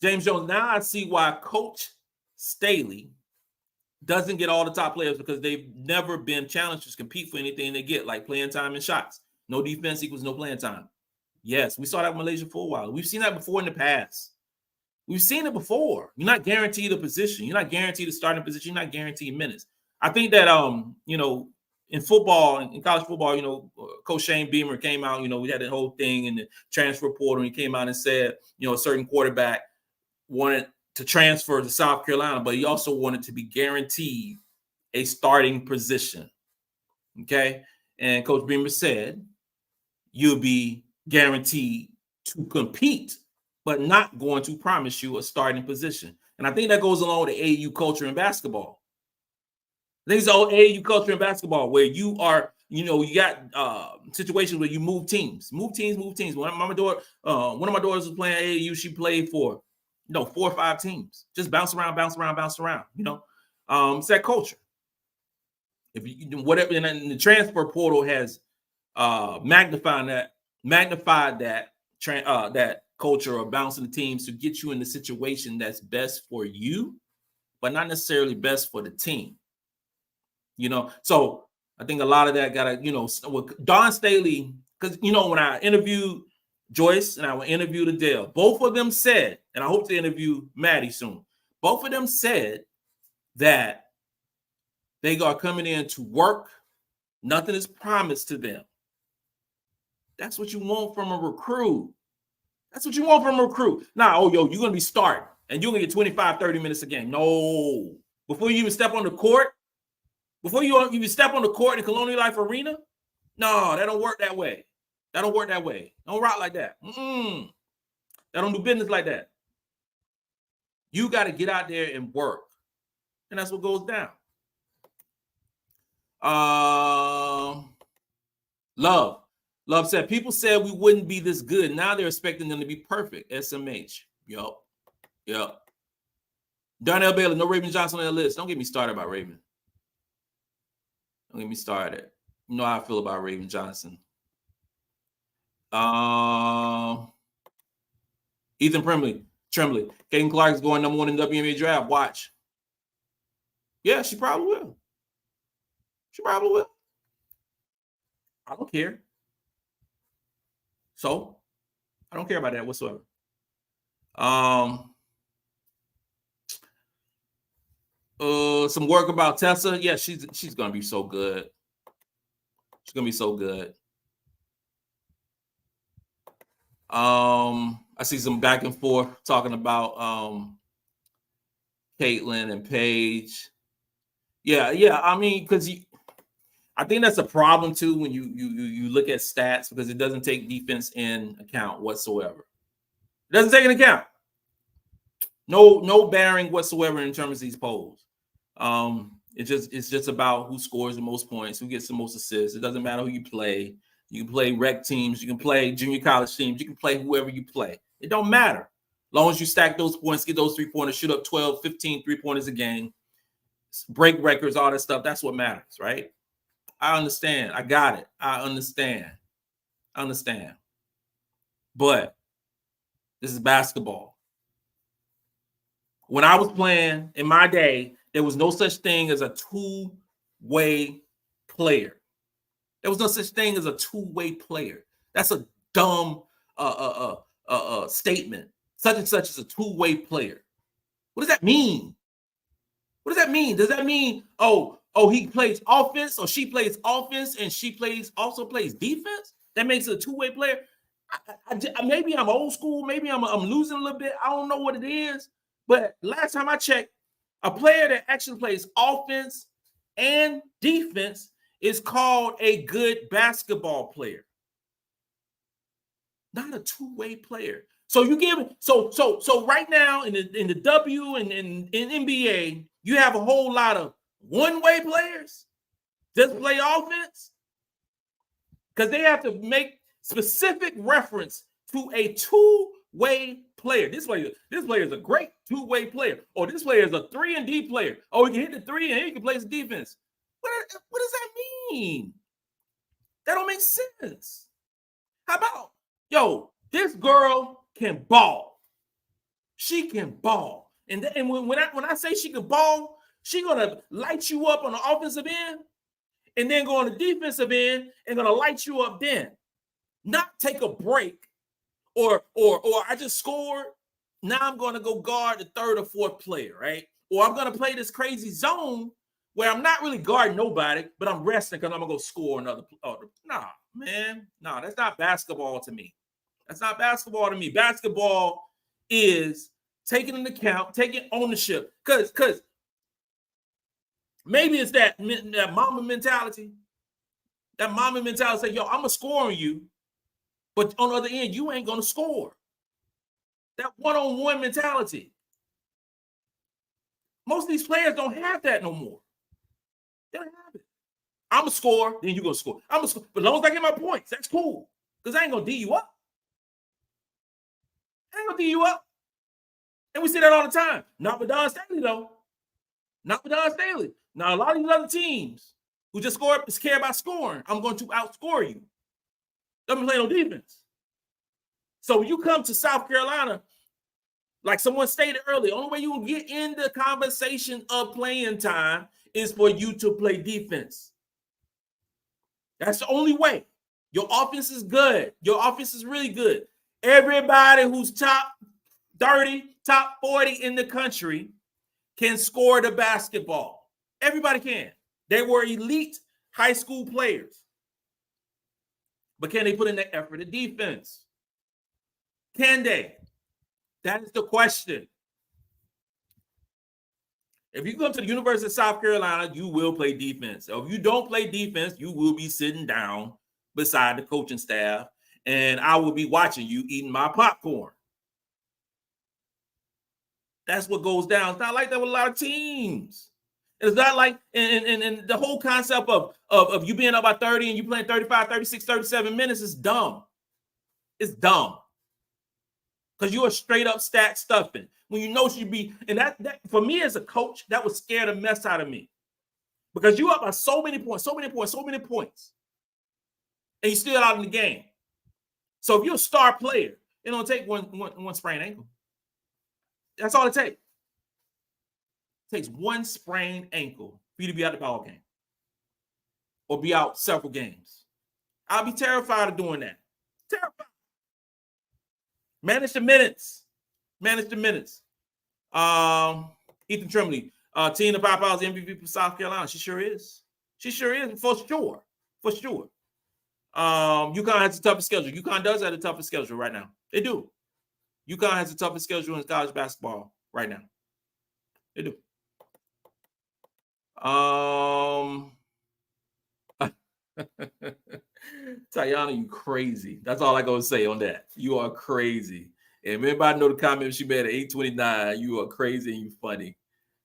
James Jones, now I see why Coach Staley doesn't get all the top players, because they've never been challenged to compete for anything they get, like playing time and shots. No defense equals no playing time. Yes, we saw that with MiLaysia Fulwiley. We've seen that before in the past. We've seen it before. You're not guaranteed a position. You're not guaranteed a starting position. You're not guaranteed minutes. I think that, in football, in college football, Coach Shane Beamer came out, we had that whole thing in the transfer portal, and he came out and said, a certain quarterback wanted to transfer to South Carolina, but he also wanted to be guaranteed a starting position. Okay. And Coach Beamer said, you'll be guaranteed to compete, but not going to promise you a starting position. And I think that goes along with the AAU culture in basketball. I think it's the old AAU culture in basketball where you are, you got situations where you move teams. One of my daughters was playing AAU. She played for 4 or 5 teams. Just bounce around. It's that culture. If you do whatever, and the transfer portal has magnified that culture of bouncing the teams to get you in the situation that's best for you, but not necessarily best for the team. So I think a lot of that got to, with Dawn Staley, because, when I interviewed Joyce and I would interview Adele, both of them said, and I hope to interview Maddie soon, both of them said that they are coming in to work. Nothing is promised to them. That's what you want from a recruit. Now, you're going to be starting, and you're going to get 25, 30 minutes a game. No. Before you even step on the court, in Colonial Life Arena, no, that don't work that way. Don't rock like that. That don't do business like that. You got to get out there and work. And that's what goes down. Love said, people said we wouldn't be this good. Now they're expecting them to be perfect. SMH. Yup. Darnell Bailey, no Raven Johnson on the list. Don't get me started about Raven. Don't get me started. You know how I feel about Raven Johnson. Ethan Tremblay. Kaden Clark is going number 1 in the WNBA draft. Watch. Yeah, she probably will. I don't care. So, I don't care about that whatsoever. Some work about Tessa. Yeah, she's gonna be so good. She's gonna be so good. I see some back and forth talking about Caitlin and Paige. Yeah. I mean, because I think that's a problem too when you look at stats, because it doesn't take defense in account whatsoever. It doesn't take into account. No bearing whatsoever in terms of these polls. It's just about who scores the most points, who gets the most assists. It doesn't matter who you play. You can play rec teams, you can play junior college teams, you can play whoever you play. It don't matter. As long as you stack those points, get those 3-pointers, shoot up 12, 15 3-pointers a game, break records, all that stuff. That's what matters, right? I understand. I got it. I understand. But this is basketball. When I was playing in my day, there was no such thing as a two-way player. There was no such thing as a two-way player. That's a dumb statement. Such and such is a two-way player. What does that mean? What does that mean? Does that mean, oh, he plays offense, or she plays offense and she also plays defense? That makes it a two-way player? Maybe I'm old school. Maybe I'm losing a little bit. I don't know what it is. But last time I checked, a player that actually plays offense and defense is called a good basketball player, not a two-way player. So you give so right now in the W and in NBA, you have a whole lot of one-way players just play offense, because they have to make specific reference to a two-way player. This player is a great two-way player. Or this player is a 3-and-D player. Oh, he can hit the three and he can play some defense. What does that mean? That don't make sense. How about, this girl can ball. She can ball. And when I say she can ball, she's gonna light you up on the offensive end, and then go on the defensive end and gonna light you up then. Not take a break, or I just scored. Now I'm gonna go guard the third or fourth player, right? Or I'm gonna play this crazy zone where I'm not really guarding nobody, but I'm resting because I'm gonna go score another. Nah, man, nah, that's not basketball to me. That's not basketball to me. Basketball is taking into account, taking ownership, because maybe it's that mama mentality. That mama mentality say, I'm gonna score on you, but on the other end, you ain't gonna score. That one-on-one mentality. Most of these players don't have that no more. They don't have it. I'm gonna score, then you're gonna score. I'm gonna score, but as long as I get my points, that's cool. Because I ain't gonna D you up. I ain't gonna D you up. And we see that all the time. Not with Dawn Staley, though. Not with Dawn Staley. Now, a lot of these other teams who just care about scoring, I'm going to outscore you. Doesn't play no defense. So when you come to South Carolina, like someone stated earlier, the only way you will get in the conversation of playing time is for you to play defense. That's the only way. Your offense is good. Your offense is really good. Everybody who's top 30, top 40 in the country can score the basketball. Everybody can. They were elite high school players. But can they put in the effort of defense? Can they? That is the question. If you come to the University of South Carolina, you will play defense. So if you don't play defense, you will be sitting down beside the coaching staff, and I will be watching you eating my popcorn. That's what goes down. It's not like that with a lot of teams. It's not like, and the whole concept of you being up by 30 and you playing 35, 36, 37 minutes is dumb. It's dumb. Because you're a straight up stat stuffing. When you know she'd be, and that for me as a coach, that would scare the mess out of me. Because you up by so many points, and you still out in the game. So if you're a star player, it don't take one sprained ankle. That's all it takes. It takes one sprained ankle for you to be out the ball game. Or be out several games. I'll be terrified of doing that. Terrified. Manage the minutes. Ethan Tremblay. Te-Hina Paopao is MVP for South Carolina. She sure is. For sure. UConn has the toughest schedule. UConn does have the toughest schedule right now. They do. UConn has the toughest schedule in college basketball right now. They do. Tayana, you crazy. That's all I gonna say on that. You are crazy. And everybody know the comment she made at 8:29. You are crazy and you funny.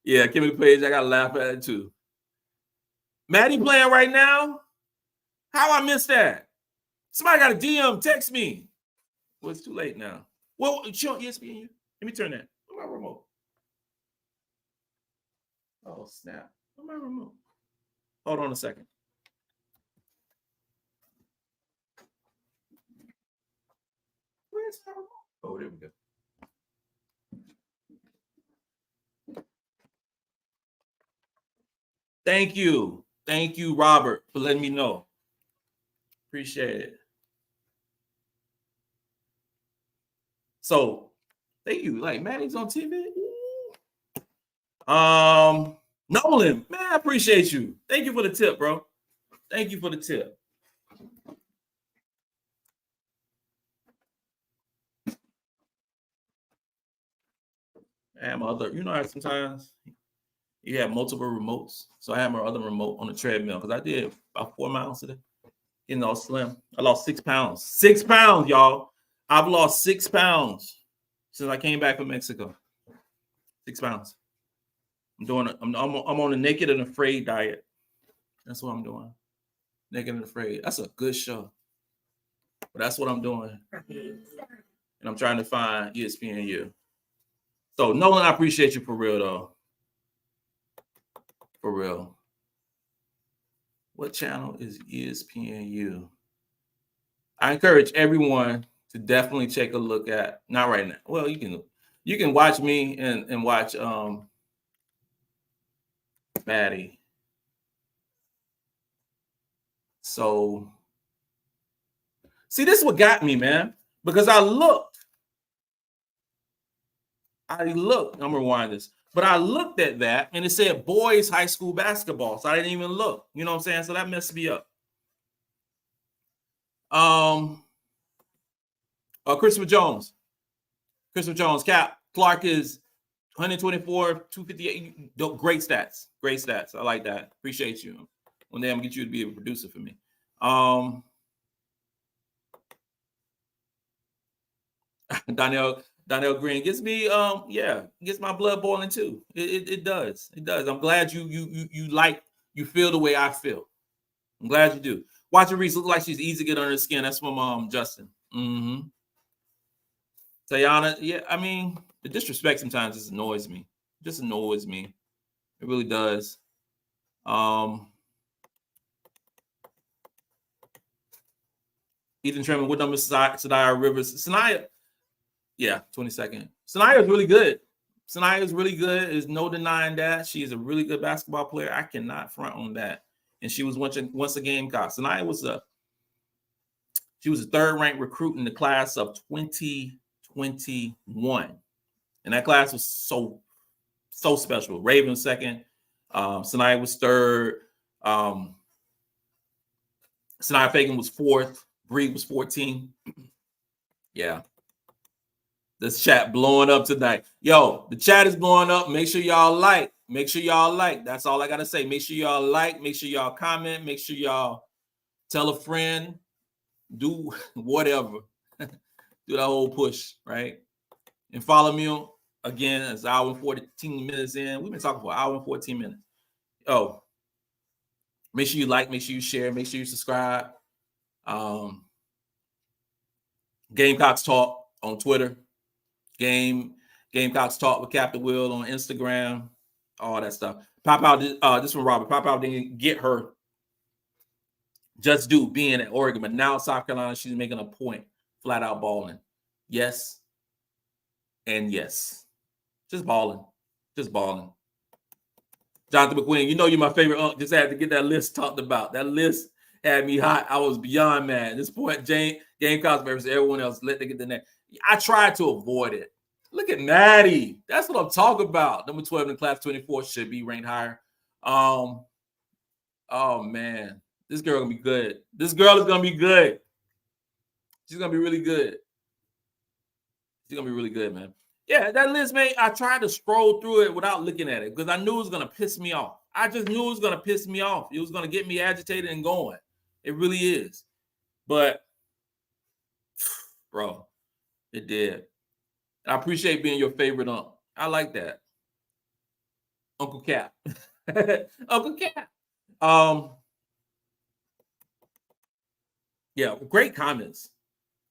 Yeah, Kimmy Page, I gotta laugh at it too. Maddie playing right now? How I missed that? Somebody got a DM, text me. Well, it's too late now. Well, show ESPN. Let me turn that. Where's my remote? Oh, snap. Where's my remote? Hold on a second. Where's my remote? Oh, there we go. Thank you. Thank you, Robert, for letting me know. Appreciate it. So, thank you. Like, Maddie's on TV. Nolan, man, I appreciate you. Thank you for the tip, bro. Thank you for the tip. I have my other, you know how sometimes you have multiple remotes. So I have my other remote on the treadmill because I did about 4 miles today. Getting all slim. I lost 6 pounds. 6 pounds, y'all. I've lost 6 pounds since I came back from Mexico. 6 pounds. I'm on a naked and afraid diet. That's what I'm doing. Naked and Afraid. That's a good show. But that's what I'm doing. And I'm trying to find ESPNU. So, Nolan, I appreciate you for real, though. For real. What channel is ESPNU? I encourage everyone to definitely take a look at, not right now. Well, you can watch me and watch Maddie. So, see, this is what got me, man, because I looked. I'm gonna rewind this, but I looked at that and it said boys high school basketball, so I didn't even look. You know what I'm saying? So that messed me up. Christopher Jones, Cap Clark is 124, 258. Great stats. I like that. Appreciate you. One day I'm gonna get you to be a producer for me. Donnell Green gets me, gets my blood boiling too. It does. I'm glad you feel the way I feel. I'm glad you do. Watching Reese look like she's easy to get under the skin. That's from Justin. Mm-hmm. Tayana, yeah, I mean, the disrespect sometimes just annoys me. It really does. Ethan Tremblay, what number is Sanaya Rivers? Sanaya, yeah, 22nd. Sanaya is really good. There's no denying that. She is a really good basketball player. I cannot front on that. And she was once a Gamecock. Sanaya was a third-ranked recruit in the class of 2021. And that class was so special. Raven was second. Sanaya was third. Sanaya Fagan was fourth. Bree was 14. Yeah. This chat blowing up tonight. Yo, the chat is blowing up. Make sure y'all like. That's all I got to say. Make sure y'all like. Make sure y'all comment. Make sure y'all tell a friend. Do whatever. Do that whole push, right? And follow me again. It's an hour and 14 minutes in. We've been talking for an hour and 14 minutes. Oh, make sure you like. Make sure you share. Make sure you subscribe. Gamecocks Talk on Twitter. Gamecocks Talk with Captain Will on Instagram. All that stuff. This from Robert. Paopao didn't get her just due being at Oregon, but now South Carolina, she's making a point. Flat out balling. Yes. And yes. Just balling. Jonathan McQueen, you know you're my favorite. Just had to get that list talked about. That list had me hot. I was beyond mad. At this point, Gamecocks versus everyone else. Let them get the net. I tried to avoid it. Look at Natty. That's what I'm talking about. Number 12 in class 24 should be ranked higher. Oh man, this girl gonna be good. This girl is gonna be good. She's gonna be really good. She's gonna be really good, man. Yeah, that list, man. I tried to scroll through it without looking at it because I knew it was gonna piss me off. I just knew it was gonna piss me off. It was gonna get me agitated and going. It really is. But, bro, it did. I appreciate being your favorite unc. I like that. Uncle Cap. Uncle Cap. Yeah, great comments.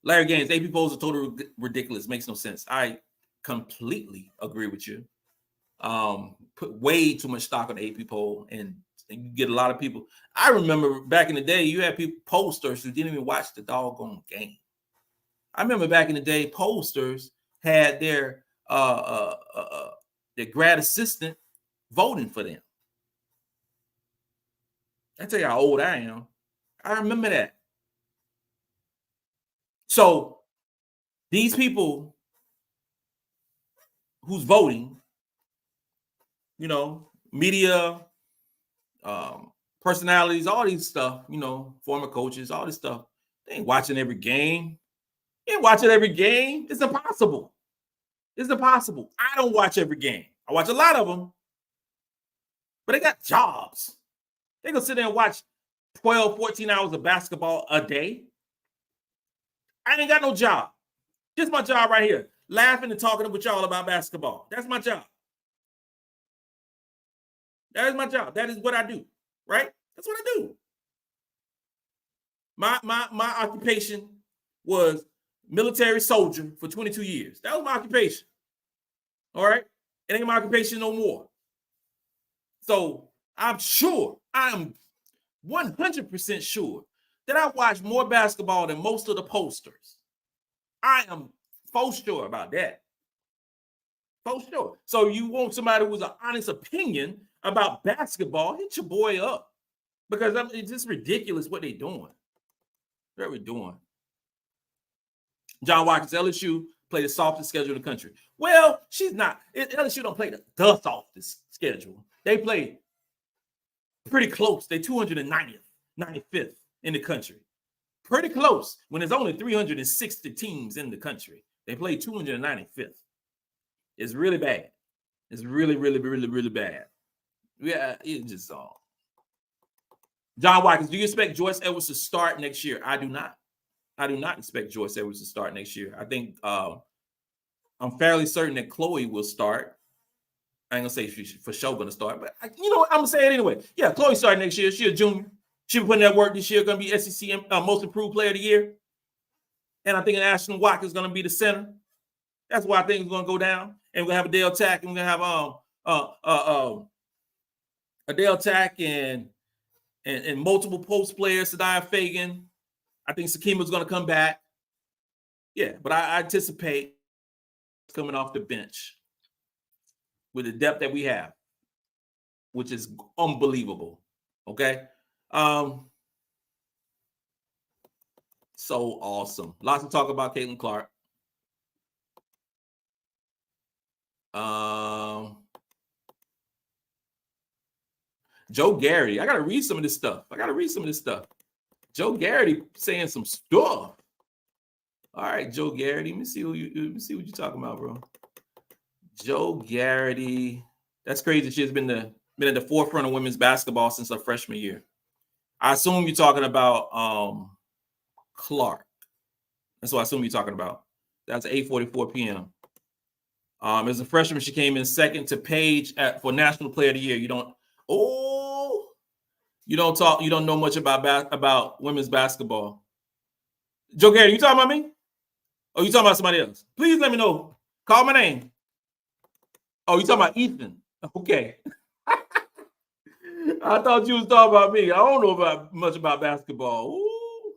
Larry Gaines, AP polls are totally ridiculous. Makes no sense. I completely agree with you. Put way too much stock on the AP poll, and you get a lot of people. I remember back in the day, you had people, pollsters, who didn't even watch the doggone game. I remember back in the day, pollsters had their grad assistant voting for them. I tell you how old I am. I remember that. So these people who's voting, you know, media, personalities, all these stuff, you know, former coaches, all this stuff, they ain't watching every game. They ain't watching every game. It's impossible. It's impossible. I don't watch every game. I watch a lot of them, but they got jobs. They gonna sit there and watch 12, 14 hours of basketball a day. I ain't got no job. Just my job right here. Laughing and talking with y'all about basketball. That's my job. That is my job. That is what I do, right? That's what I do. My occupation was military soldier for 22 years. That was my occupation. All right? It ain't my occupation no more. So I'm sure, I am 100% sure that I watch more basketball than most of the posters. I am for sure about that. For sure. So you want somebody with an honest opinion about basketball, hit your boy up. Because it's just ridiculous what they're doing. What we're doing. John Watkins, LSU play the softest schedule in the country. Well, she's not. LSU don't play the softest schedule. They play pretty close. They 290th, 95th in the country. Pretty close when there's only 360 teams in the country. They play 295th. It's really bad. It's really, really, really, really bad. Yeah, it's just all. John Watkins, do you expect Joyce Edwards to start next year? I do not. I do not expect Joyce Edwards to start next year. I think I'm fairly certain that Khloe will start. I ain't gonna say she's for sure gonna start, but you know what? I'm gonna say it anyway. Yeah, Khloe starting next year. She's a junior. She'll be putting that work this year. Gonna be SEC Most Improved Player of the Year. And I think Ashlyn Watkins is gonna be the center. That's why I think it's gonna go down. And we're gonna have a Dale Tack, and we're gonna have a Dale Tack and multiple post players. Sadia Fagan. I think Sakima's gonna come back. Yeah, but I anticipate coming off the bench with the depth that we have, which is unbelievable. Okay. So awesome. Lots to talk about Caitlin Clark. Joe Garrity. I gotta read some of this stuff. Joe Garrity saying some stuff. All right, Joe Garrity. Let me see what you're talking about, bro. Joe Garrity. That's crazy. She has been at the forefront of women's basketball since her freshman year. I assume you're talking about Clark. That's what I assume you're talking about. That's 8:44 p.m. As a freshman, she came in second to Paige for National Player of the Year. You don't know much about women's basketball. Joe Garrity, you talking about me? Or you talking about somebody else? Please let me know. Call my name. Oh, you talking about Ethan? Okay. I thought you was talking about me. I don't know much about basketball.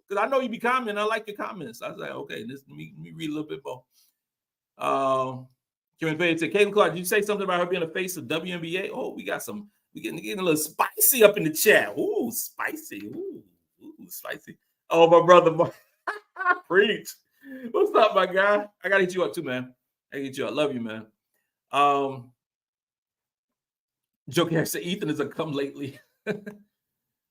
Because I know you be commenting. I like your comments. I was like, okay, let me read a little bit more. Kevin Page said, Caitlin Clark, did you say something about her being a face of WNBA? Oh, we getting a little spicy up in the chat. Ooh, spicy. Ooh, spicy. Oh, my brother. Preach. What's up, my guy? I gotta hit you up too, man. I get you. I love you, man. Joker said Ethan is a come lately.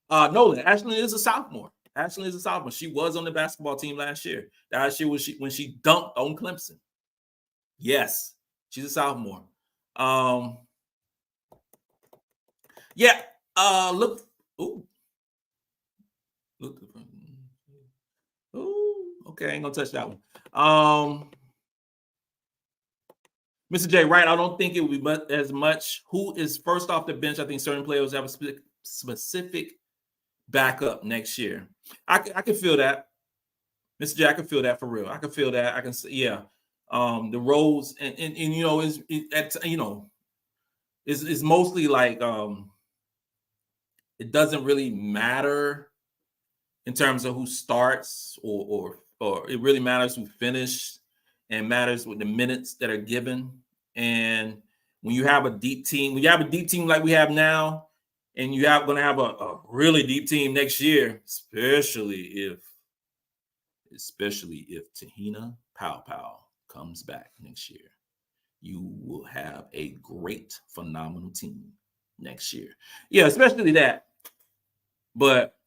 Nolan, Ashlyn is a sophomore. Ashlyn is a sophomore. She was on the basketball team last year. Last year was when she dunked on Clemson. Yes, she's a sophomore. Yeah. Look. Ooh. Look. Ooh. Okay, I ain't gonna touch that one. Mr. J, right? I don't think it would be as much. Who is first off the bench? I think certain players have a specific backup next year. I can feel that, Mr. J. I can feel that for real. I can feel that. I can, yeah. The roles and you know is mostly like it doesn't really matter in terms of who starts or it really matters who finished and matters with the minutes that are given. And when you have a deep team, like we have now, and you have going to have a really deep team next year, especially if Te-Hina Paopao comes back next year, you will have a great, phenomenal team next year. Yeah, especially that. But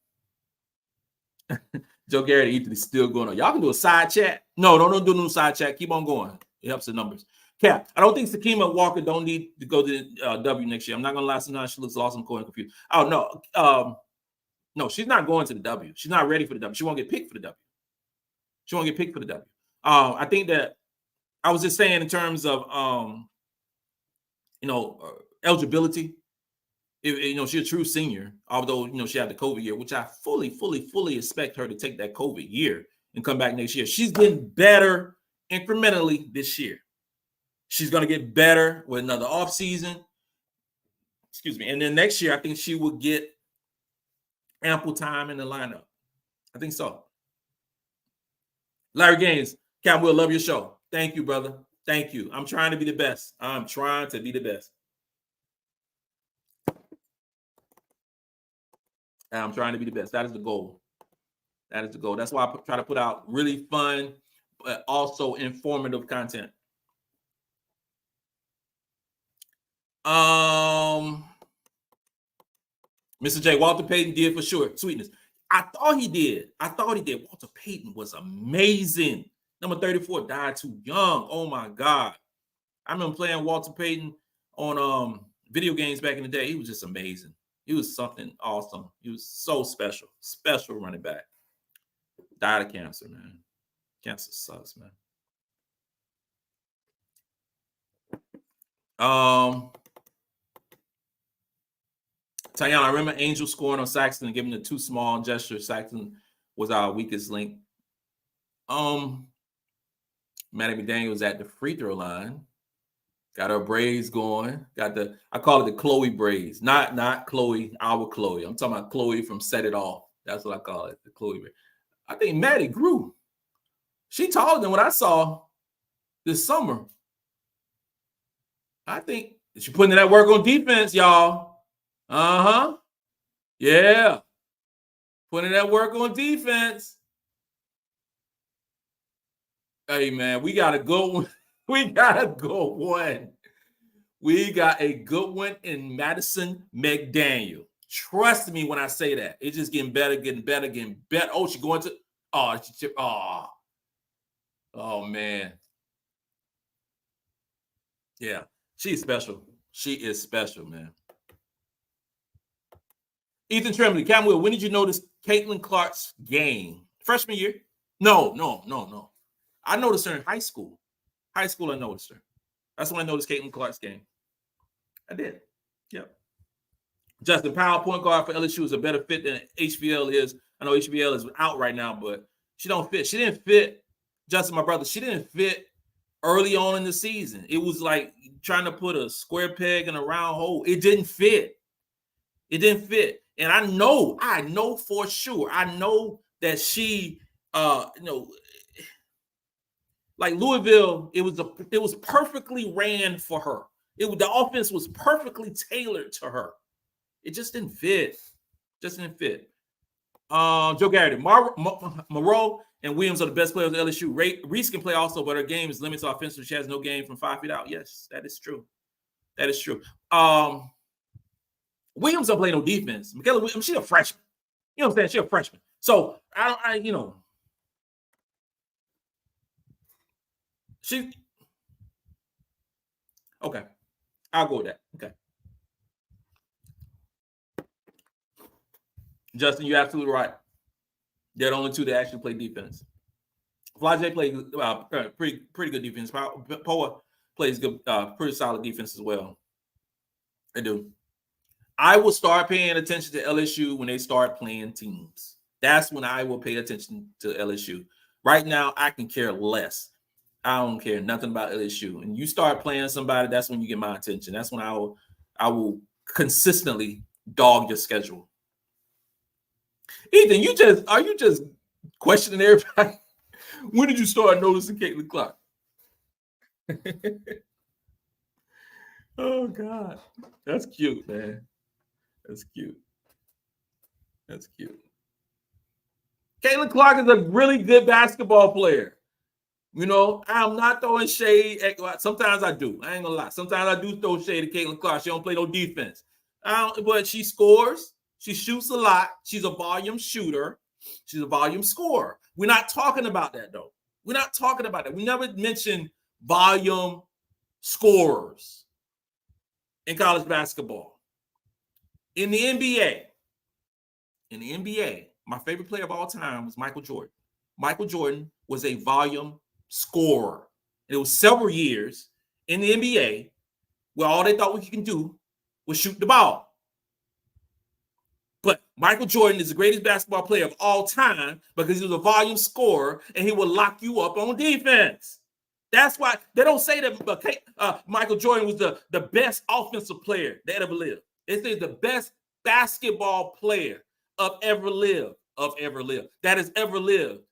Joe Garrett, Ethan is still going on. Y'all can do a side chat. No, don't do no side chat. Keep on going. It helps the numbers. Cap, I don't think Sakima Walker don't need to go to W next year. I'm not going to lie. Sometimes she looks lost and cold and confused. Oh, no. No, she's not going to the W. She's not ready for the W. She won't get picked for the W. She won't get picked for the W. I think that I was just saying in terms of, eligibility. She's a true senior, although, she had the COVID year, which I fully expect her to take that COVID year and come back next year. She's getting better incrementally this year. She's going to get better with another offseason. Excuse me. And then next year, I think she will get ample time in the lineup. I think so. Larry Gaines, Cap, we'll love your show. Thank you, brother. Thank you. I'm trying to be the best. I'm trying to be the best. I'm trying to be the best. That is the goal. That is the goal. That's why I try to put out really fun, but also informative content. Mr. J, Walter Payton did for sure. Sweetness. I thought he did. Walter Payton was amazing. Number 34 died too young. Oh my God. I remember playing Walter Payton on video games back in the day. He was just amazing. He was something awesome. He was so special. Special running back. Died of cancer, man. Cancer sucks, man. Tayana, I remember Angel scoring on Saxton and giving the too small gesture. Saxton was our weakest link. Maddie McDaniel was at the free throw line. Got her braids going. I call it the Khloe braids. Not Khloe, our Khloe. I'm talking about Khloe from Set It Off. That's what I call it, the Khloe braid. I think Maddie grew. She taller than what I saw this summer. I think she's putting in that work on defense, y'all. Yeah. Putting in that work on defense. Hey, man, we got a good one. We got a good one. We got a good one in Madison McDaniel. Trust me when I say that. It's just getting better. Oh, she's going to. Oh, man. Yeah, she's special. She is special, man. Ethan Tremblay, Cam Will, when did you notice Caitlin Clark's game? Freshman year? No. I noticed her in high school. I noticed her. That's when I noticed Caitlin Clark's game. I did. Yep. Justin Powell, point guard for LSU, is a better fit than HBL is. I know HBL is out right now, but she don't fit. She didn't fit, Justin, my brother, she didn't fit early on in the season. It was like trying to put a square peg in a round hole. It didn't fit. And I know for sure. I know that she, like Louisville, it was perfectly ran for her. The offense was perfectly tailored to her. It just didn't fit. Joe Garrity, Moreau, and Williams are the best players at LSU. Reese can play also, but her game is limited to offensive. She has no game from 5 feet out. Yes, that is true. That is true. Williams don't play no defense. Michaela Williams, she's a freshman. You know what I'm saying? She's a freshman. So she. Okay, I'll go with that. Okay, Justin, you're absolutely right. They're the only two that actually play defense. Flajay plays pretty good defense. Poa plays good, pretty solid defense as well. They do. I will start paying attention to LSU when they start playing teams. That's when I will pay attention to LSU. Right now, I can care less. I don't care nothing about LSU. And you start playing somebody, that's when you get my attention. That's when I will consistently dog your schedule. Ethan, are you just questioning everybody? When did you start noticing Caitlin Clark? Oh God, that's cute, man. That's cute. That's cute. Caitlin Clark is a really good basketball player. You know, I'm not throwing shade. Sometimes I do. I ain't gonna lie. Sometimes I do throw shade at Caitlin Clark. She don't play no defense. But she scores. She shoots a lot. She's a volume shooter. She's a volume scorer. We're not talking about that, though. We're not talking about that. We never mentioned volume scorers in college basketball. In the NBA, my favorite player of all time was Michael Jordan. Michael Jordan was a volume scorer. It was several years in the NBA where all they thought we can do was shoot the ball. But Michael Jordan is the greatest basketball player of all time because he was a volume scorer and he will lock you up on defense. That's why they don't say that Michael Jordan was the best offensive player that ever lived. They say the best basketball player that has ever lived.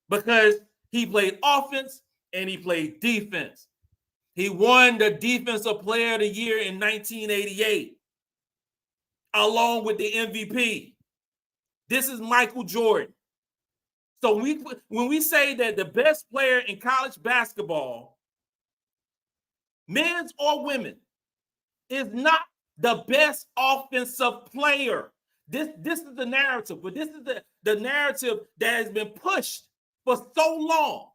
Because he played offense and he played defense. He won the Defensive Player of the Year in 1988, along with the MVP. This is Michael Jordan. So when we say that the best player in college basketball, men's or women, is not the best offensive player. This is the narrative, but this is the narrative that has been pushed for so long.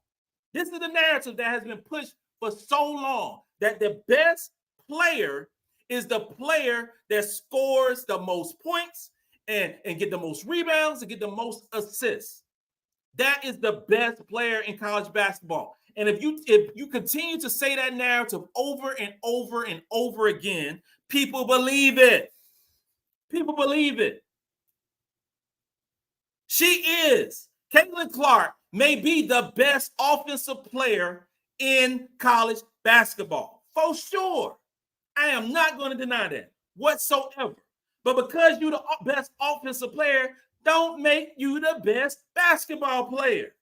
This is the narrative that has been pushed for so long, that the best player is the player that scores the most points and get the most rebounds and get the most assists. That is the best player in college basketball. And if you continue to say that narrative over and over and over again, people believe it. People believe it. She is. Caitlin Clark may be the best offensive player in college basketball. For sure. I am not going to deny that whatsoever. But because you're the best offensive player, don't make you the best basketball player.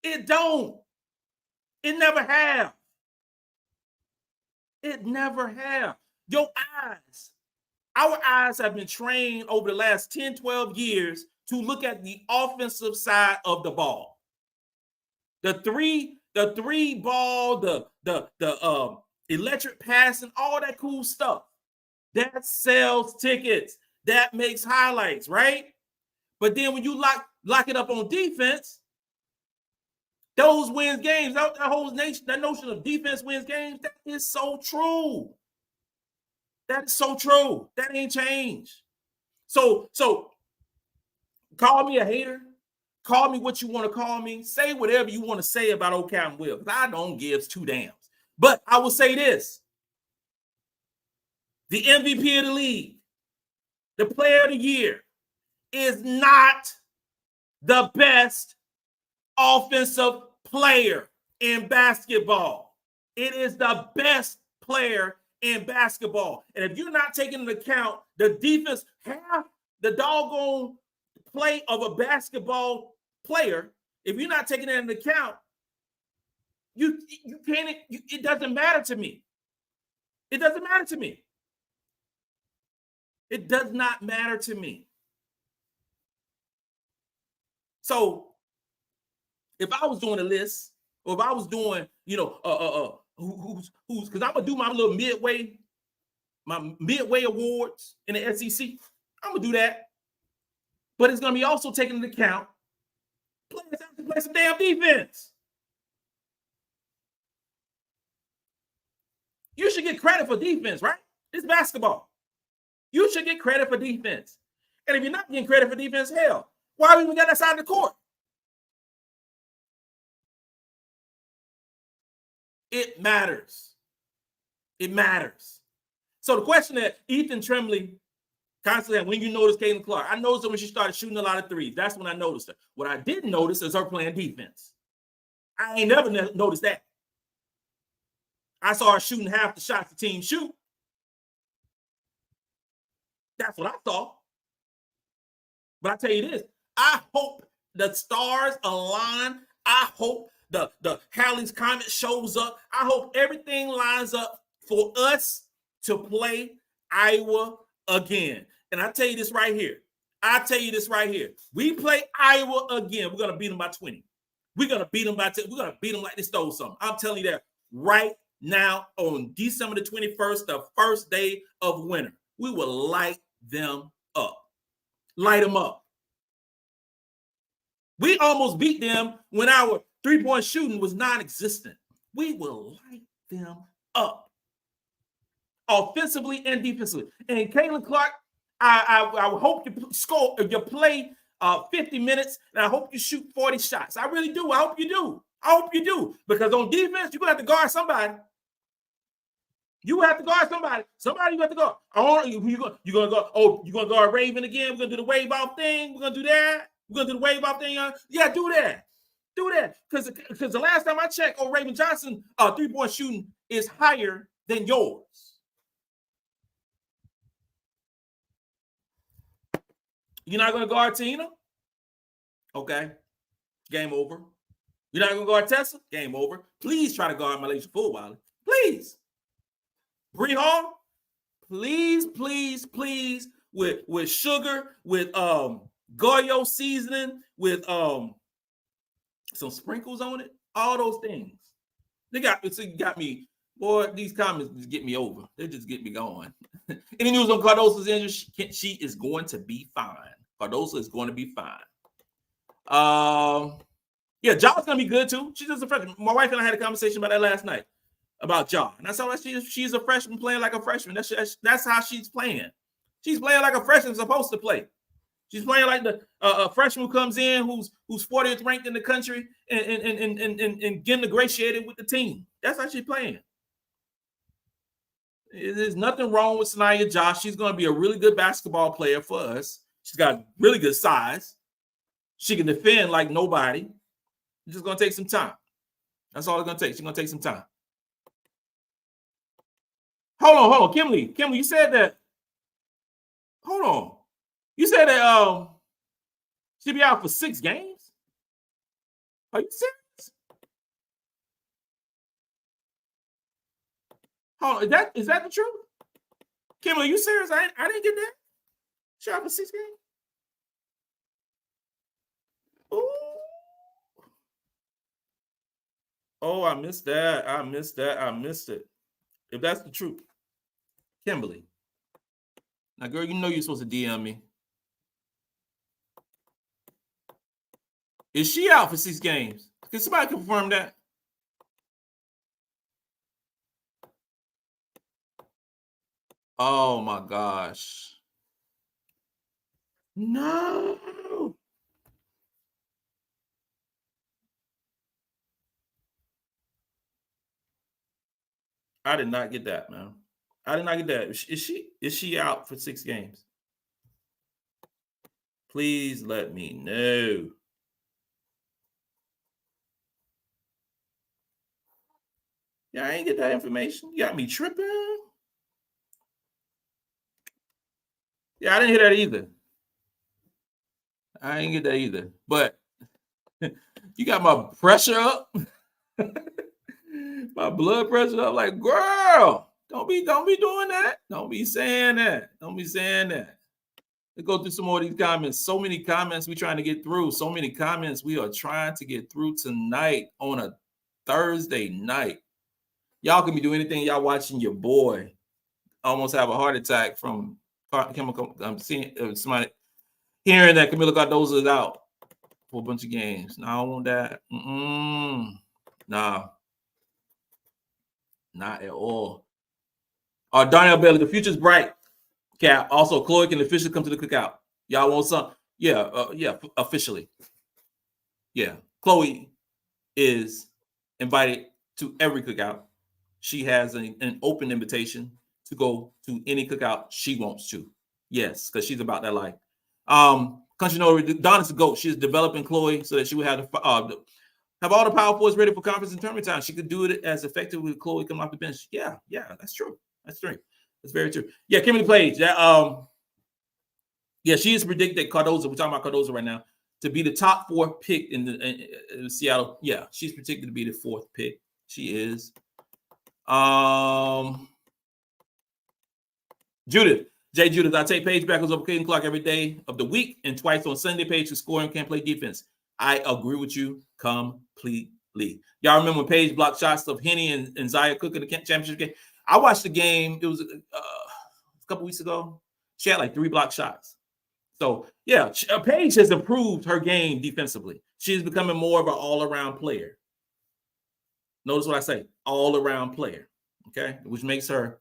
It don't. It never have. It never have. Your eyes, our eyes have been trained over the last 10, 12 years to look at the offensive side of the ball. The three ball, the electric pass, and all that cool stuff. That sells tickets. That makes highlights, right? But then when you lock it up on defense, those wins games. That notion of defense wins games, that is so true. That is so true. That ain't changed. So call me a hater. Call me what you want to call me. Say whatever you want to say about old Captain Will, because I don't give two damns. But I will say this. The MVP of the league, the player of the year, is not the best offensive player in basketball. It is the best player in basketball. And if you're not taking into account the defense, half the doggone play of a basketball player, if you're not taking that into account, you can't, it doesn't matter to me. It doesn't matter to me. It does not matter to me. So if I was doing a list, or if I was doing, who's because I'm gonna do my little midway awards in the SEC. I'm gonna do that, but it's gonna be also taking into account players have to play some damn defense. You should get credit for defense, right? It's basketball. You should get credit for defense. And if you're not getting credit for defense, hell, why have we even got that side of the court? It matters. It matters. So the question that Ethan Tremblay constantly had, when you notice Caitlin Clark, I noticed her when she started shooting a lot of threes. That's when I noticed her. What I didn't notice is her playing defense. I ain't never noticed that. I saw her shooting half the shots the team shoot. That's what I saw. But I tell you this, I hope the stars align. I hope the Halley's Comet shows up. I hope everything lines up for us to play Iowa again. And I tell you this right here. We play Iowa again. We're going to beat them by 20. We're going to beat them by 10. We're going to beat them like they stole something. I'm telling you that right now on December the 21st, the first day of winter. We will light them up. Light them up. We almost beat them when our three-point shooting was non-existent. We will light them up. Offensively and defensively. And Caitlin Clark, I hope you score, if you play 50 minutes, and I hope you shoot 40 shots. I really do. I hope you do. Because on defense, you're going to have to guard somebody. Somebody you have to guard. You're going to go, you're going to guard Raven again? We're going to do the wave off thing? We're going to do that? We're going to do the wave off thing? Yeah, do that. Because the last time I checked, Raven Johnson three-point shooting is higher than yours. You're not going to guard Te-Hina? Okay. Game over. You're not going to guard Tessa? Game over. Please try to guard MiLaysia Fulwiley. Please. Bree Hall? Please. With sugar, with Goyo seasoning, with some sprinkles on it. All those things. They got me. Boy, these comments just get me over. They just get me going. Any news on Cardoso's injury? She is going to be fine. Cardoso is going to be fine. Yeah, Jaw's going to be good too. She's just a freshman. My wife and I had a conversation about that last night, about Jaw. And I saw she's a freshman playing like a freshman. That's how she's playing. She's playing like a freshman supposed to play. She's playing like the freshman who comes in, who's 40th ranked in the country and getting ingratiated with the team. That's how she's playing. There's nothing wrong with Sanaya Josh. She's going to be a really good basketball player for us. She's got really good size. She can defend like nobody. It's just going to take some time. That's all it's going to take. She's going to take some time. Hold on. Kimberly, you said that. Hold on. You said that she'll be out for 6 games? Are you serious? Hold on. Is that the truth? Kimberly, are you serious? I didn't get that. She out for 6 games? Ooh. Oh, I missed that. I missed it. If that's the truth. Kimberly. Now, girl, you know you're supposed to DM me. Is she out for 6 games? Can somebody confirm that? Oh, my gosh. No. I did not get that, man. I did not get that. Is she out for 6 games? Please let me know. Yeah, I ain't get that information. You got me tripping. Yeah, I didn't hear that either. I ain't get that either. But you got my pressure up. My blood pressure up. Like, girl, don't be doing that. Don't be saying that. Let's go through some more of these comments. So many comments we're trying to get through. So many comments we are trying to get through tonight on a Thursday night. Y'all can be doing anything. Y'all watching your boy almost have a heart attack from chemical. I'm seeing somebody hearing that Kamilla Cardoso is out for a bunch of games. No, I don't want that. Nah, not at all. Darnell Bailey, the future's bright. Cap. Also, Khloe can officially come to the cookout. Y'all want some? Yeah, officially. Yeah, Khloe is invited to every cookout. She has an open invitation to go to any cookout she wants to. Yes, because she's about that life. Country Notary, Dawn is the GOAT. She's developing Khloe so that she would have all the power forwards ready for conference and tournament time. She could do it as effectively with Khloe coming off the bench. Yeah, that's true. That's true. That's very true. Yeah, Kimberly Page. Yeah, she is predicted Cardoso. We're talking about Cardoso right now to be the top 4 pick in Seattle. Yeah, she's predicted to be the 4th pick. She is. Judith, I take Paige backwards over Caden Clark every day of the week and twice on Sunday. Paige who score and can't play defense. I agree with you completely. Y'all remember when Paige blocked shots of Henny and Zaya Cook in the championship game? I watched the game. It was a couple weeks ago. She had like 3 block shots. So, yeah, Paige has improved her game defensively. She's becoming more of an all-around player. Notice what I say, all-around player, okay, which makes her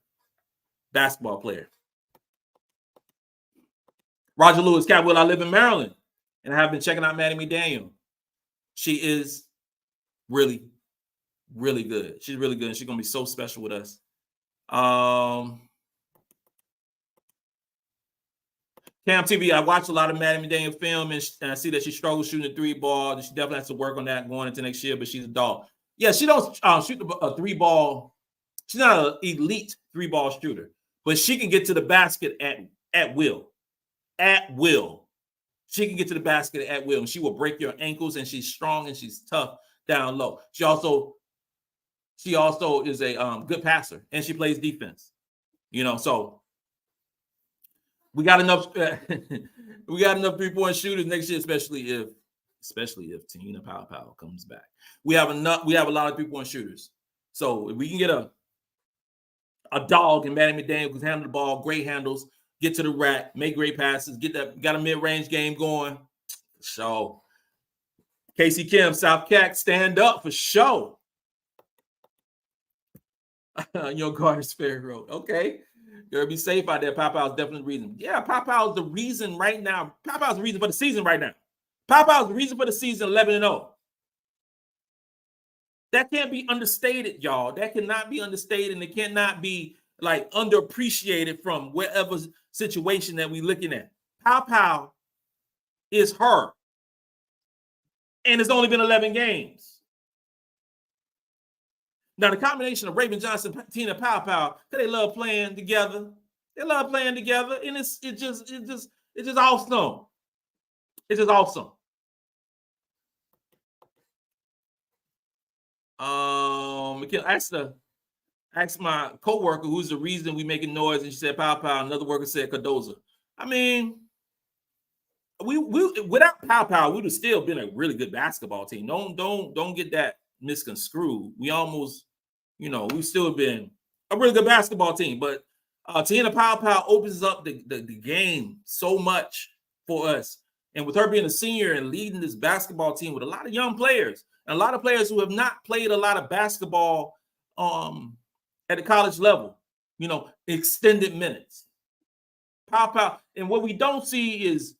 basketball player. Roger Lewis, Catwill, I live in Maryland, and I have been checking out Maddie McDaniel. She is really, really good. She's really good, and she's going to be so special with us. Cam TV, I watch a lot of Maddie McDaniel film, and I see that she struggles shooting the 3 ball. She definitely has to work on that going into next year, but she's a dog. Yeah, she don't shoot a 3 ball. She's not an elite 3 ball shooter, but she can get to the basket at will. At will. She can get to the basket at will, and she will break your ankles, and she's strong and she's tough down low. She also is a good passer, and she plays defense. So we got enough 3-point shooters next year, especially if Te-Hina Paopao comes back. We have a lot of 3-point shooters. So if we can get a dog and Maddie McDaniel can handle the ball, great handles, get to the rack, make great passes, got a mid-range game going. So Casey Kim, South Cac, stand up for show. Carter's Fair Road. Okay. You gotta be safe out there. Paopao is definitely the reason. Yeah, Paopao is the reason right now. Paopao is the reason for the season right now. Paopao is the reason for the season 11-0. That can't be understated, y'all. That cannot be understated, and it cannot be like underappreciated from whatever situation that we're looking at. Paopao is her. And it's only been 11 games. Now, the combination of Raven Johnson and Te-Hina Paopao, they love playing together. They love playing together, and it's just awesome. It's just awesome. Asked my coworker who's the reason we making noise, and she said Paopao. Another worker said Cardoso. I mean, we without Paopao, we would have still been a really good basketball team. Don't get that misconstrued. We almost, we've still been a really good basketball team, but Te-Hina Paopao opens up the game so much for us. And with her being a senior and leading this basketball team with a lot of young players and a lot of players who have not played a lot of basketball at the college level, extended minutes. Paopao, and what we don't see is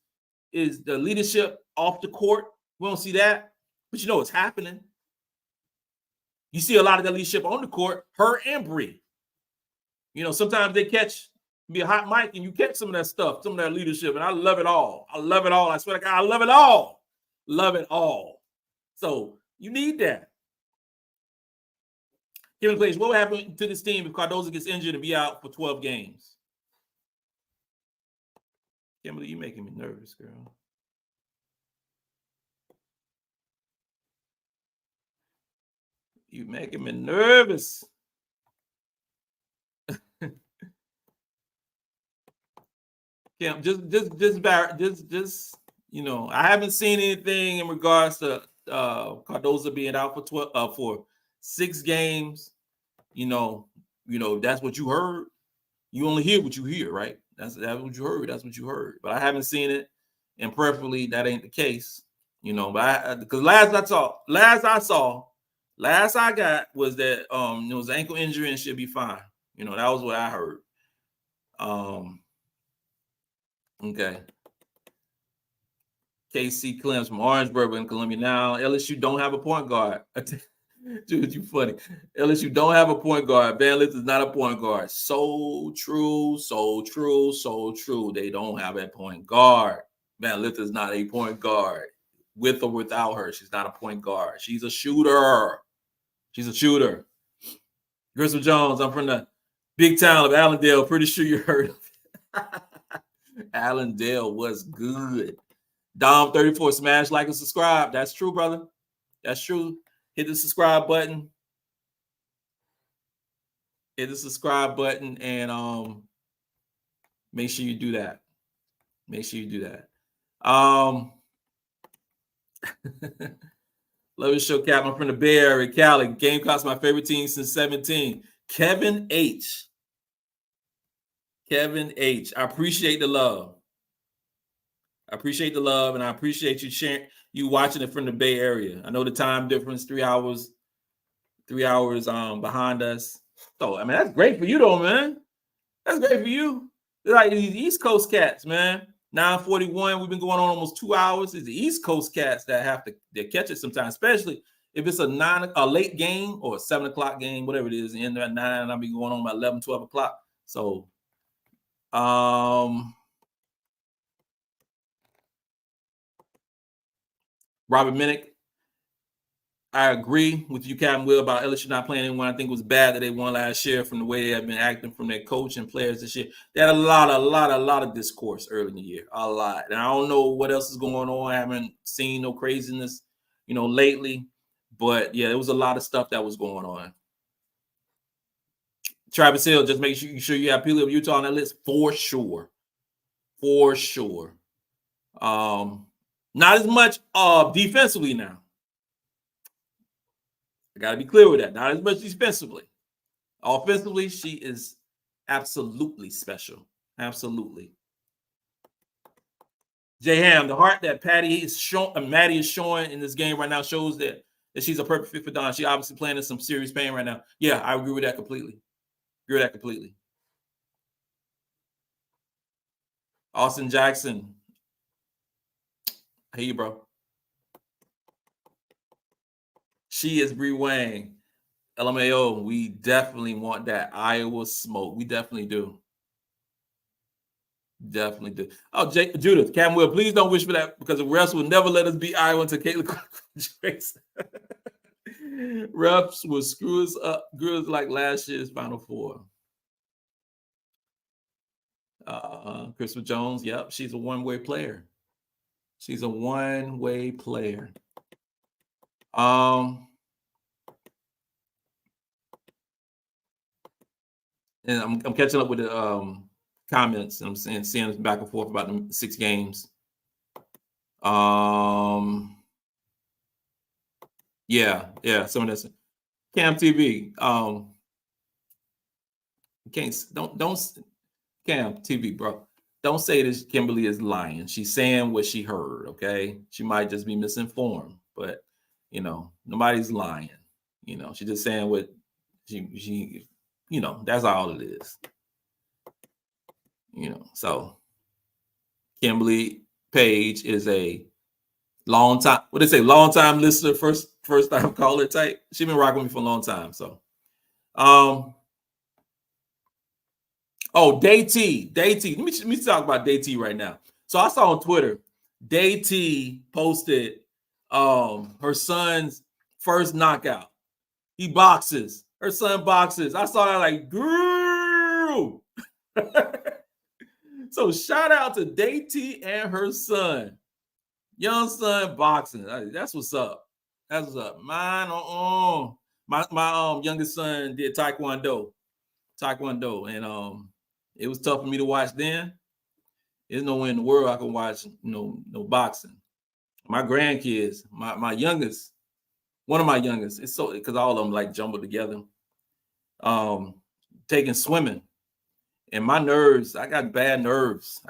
the leadership off the court. We don't see that, but it's happening. You see a lot of that leadership on the court, her and Bree. Sometimes they be a hot mic and you catch some of that stuff, some of that leadership, and I love it all. I love it all. I swear to God, I love it all. Love it all. So you need that. Kevin Clays, what would happen to this team if Cardoso gets injured and be out for 12 games? Kimberly, you making me nervous, girl. You making me nervous. Camp, just you know, I haven't seen anything in regards to Cardoso being out for 6 games. You know, that's what you heard. You only hear what you hear, right? That's what you heard. That's what you heard. But I haven't seen it, and preferably that ain't the case. You know, but because last I got was that it was an ankle injury and should be fine. You know, that was what I heard. Okay. KC Clems from Orangeburg in Columbia. Now, LSU don't have a point guard. Dude, you funny. LSU don't have a point guard. Van Lith is not a point guard. So true, so true, so true. They don't have a point guard. Van Lith is not a point guard. With or without her, she's not a point guard. She's a shooter. She's a shooter. Grissom Jones, I'm from the big town of Allendale. Pretty sure you heard of it. Allendale was good. Dom 34, smash, like, and subscribe. That's true, brother. That's true. Hit the subscribe button. Hit the subscribe button and make sure you do that. Make sure you do that. Love the show, Cap. I'm from the Bay Area, Cali. Gamecocks, my favorite team since 17. Kevin H. Kevin H. I appreciate the love. I appreciate the love, and I appreciate you sharing, you watching it from the Bay Area. I know the time difference, 3 hours behind us. So, I mean, that's great for you, though, man. That's great for you. They're like these East Coast cats, man. 9:41. We've been going on almost 2 hours. It's the East Coast cats that have to catch it sometimes, especially if it's a late game or a 7 o'clock game, whatever it is. And at 9, I'll be going on by 11, 12 o'clock. So, Robert Minnick, I agree with you, Captain Will, about LSU not playing anyone. I think it was bad that they won last year from the way they have been acting from their coach and players this year. They had a lot of discourse early in the year, a lot. And I don't know what else is going on. I haven't seen no craziness, lately. But yeah, there was a lot of stuff that was going on. Travis Hill, just make sure you have Pele of Utah on that list for sure. For sure. Not as much defensively now. I got to be clear with that. Not as much defensively. Offensively, she is absolutely special. Absolutely. J Ham, the heart that Maddie is showing in this game right now shows that she's a perfect fit for Dawn. She obviously playing in some serious pain right now. Yeah, I agree with that completely. Austin Jackson. Hey, bro. She is Bree Wang. LMAO, we definitely want that Iowa smoke. We definitely do. Definitely do. Oh, Judith, Cam Will, please don't wish for that because the refs will never let us beat Iowa until Caitlin graduates. Refs will screw us up, like last year's Final Four. Crystal Jones, yep, she's a one-way player. She's a one-way player. And I'm catching up with the comments. And I'm seeing back and forth about the 6 games. Yeah. Some of this. Cam TV. Don't Cam TV, bro. Don't say this. Kimberly is lying. She's saying what she heard. Okay, she might just be misinformed, but nobody's lying. She's just saying what she that's all it is. So Kimberly Page is a long time. What they say? Long time listener, first time caller type. She's been rocking with me for a long time. So, Day T. Let me talk about Day T right now. So I saw on Twitter, Day T posted her son's first knockout. He boxes. Her son boxes. I saw that like, girl. So shout out to Day T and her son. Young son boxing. That's what's up. That's what's up. Mine, my youngest son did Taekwondo. And it was tough for me to watch then. There's no way in the world I can watch no boxing. My grandkids, my youngest, one of my youngest, it's so because all of them like jumbled together. Taking swimming. And my nerves, I got bad nerves.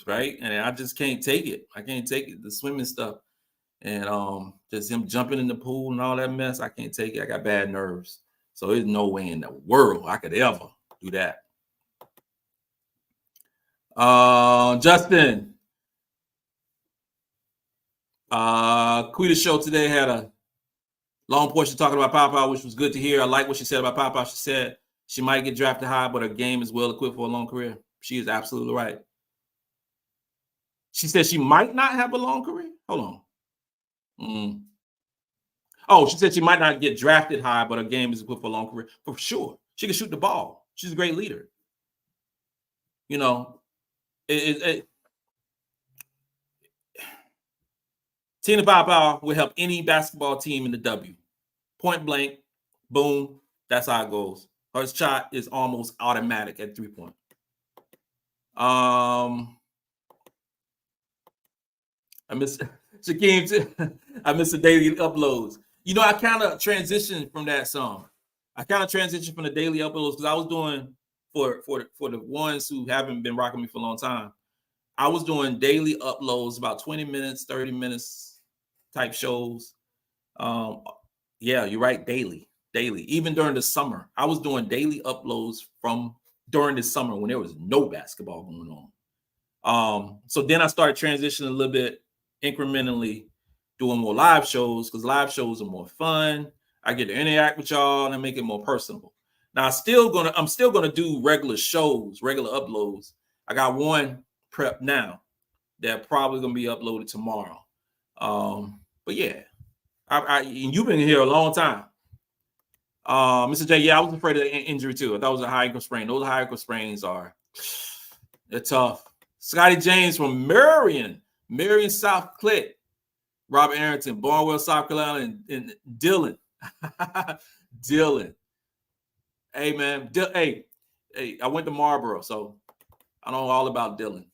Right? And I just can't take it. I can't take it, the swimming stuff. And just him jumping in the pool and all that mess, I can't take it. I got bad nerves. So there's no way in the world I could ever do that. Justin. Quita's show today had a long portion talking about Paopao, which was good to hear. I like what she said about Paopao. She said she might get drafted high, but her game is well equipped for a long career. She is absolutely right. She said she might not have a long career. Hold on. Oh, she said she might not get drafted high, but her game is equipped for a long career. For sure. She can shoot the ball. She's a great leader. You know, Te-Hina Paopao will help any basketball team in the W. Point blank, boom, that's how it goes. Her shot is almost automatic at 3-point. I miss Shaquem. I miss the daily uploads. You know, I kind of transitioned from that song. I kind of transitioned from the daily uploads because I was doing for the ones who haven't been rocking me for a long time. I was doing daily uploads, about 20 minutes, 30 minutes type shows. Yeah, you're right. Daily. Even during the summer, I was doing daily uploads from during the summer when there was no basketball going on. So then I started transitioning a little bit incrementally, doing more live shows because live shows are more fun. I get to interact with y'all and make it more personable. Now I'm still gonna do regular shows, regular uploads. I got one prep now that probably gonna be uploaded tomorrow. But yeah, you've been here a long time. Mr. J, yeah, I was afraid of the injury too. I thought it was a high ankle sprain. Those high ankle sprains they're tough. Scotty James from Marion, South Click. Robert Arrington, Barnwell, South Carolina, and Dylan. Dylan. Hey, man. Hey, I went to Marlboro, so I know all about Dylan.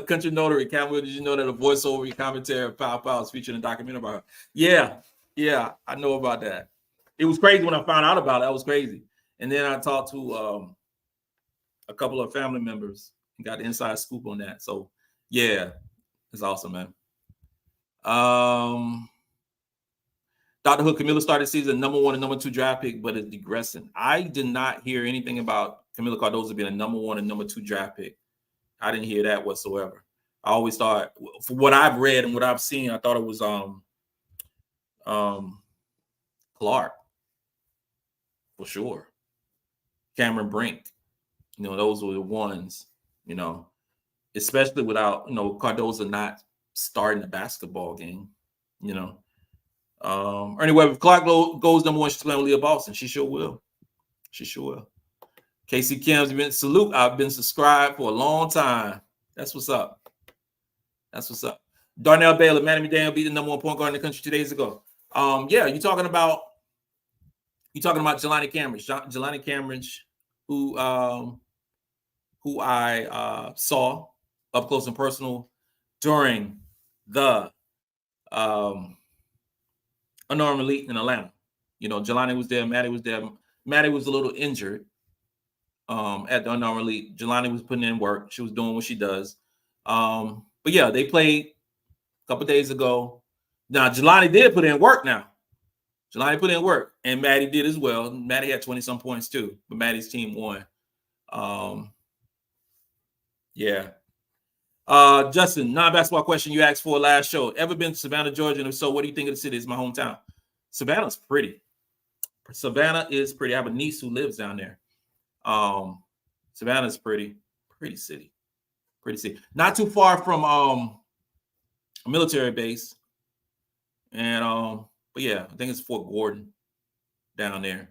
Country Notary, Camilla, did you know that a voiceover commentary of Paopao is featured in a documentary about her? Yeah, I know about that. It was crazy when I found out about it. That was crazy. And then I talked to a couple of family members and got the inside scoop on that. So, yeah, it's awesome, man. Dr. Hook, Kamilla started season number 1 and number 2 draft pick, but it's digressing. I did not hear anything about Kamilla Cardoso being a number 1 and number 2 draft pick. I didn't hear that whatsoever. I always thought, for what I've read and what I've seen, I thought it was Clark for sure. Cameron Brink, those were the ones, especially without Cardoso not starting a basketball game, Anyway, if Clark goes number 1, she's playing with Leah Boston. She sure will. Casey Kim's been salute. I've been subscribed for a long time. That's what's up. Darnell Baylor, Manny McDaniel beat the number 1 point guard in the country 2 days ago. Yeah, you're talking about Jelani Cameron, who I saw up close and personal during the Unarmed Elite in Atlanta. Jelani was there, Maddie was there. Maddie was a little injured at the Unarmed Elite. Jelani was putting in work. She was doing what she does. But yeah, they played a couple days ago. Now, Jelani did put in work now. Jelani put in work, and Maddie did as well. Maddie had 20-some points too, but Maddie's team won. Yeah. Justin, non-basketball question you asked for last show. Ever been to Savannah, Georgia? And if so, what do you think of the city? It's my hometown. Savannah's pretty. Savannah is pretty. I have a niece who lives down there. Savannah's pretty city. Not too far from a military base. And but yeah, I think it's Fort Gordon down there.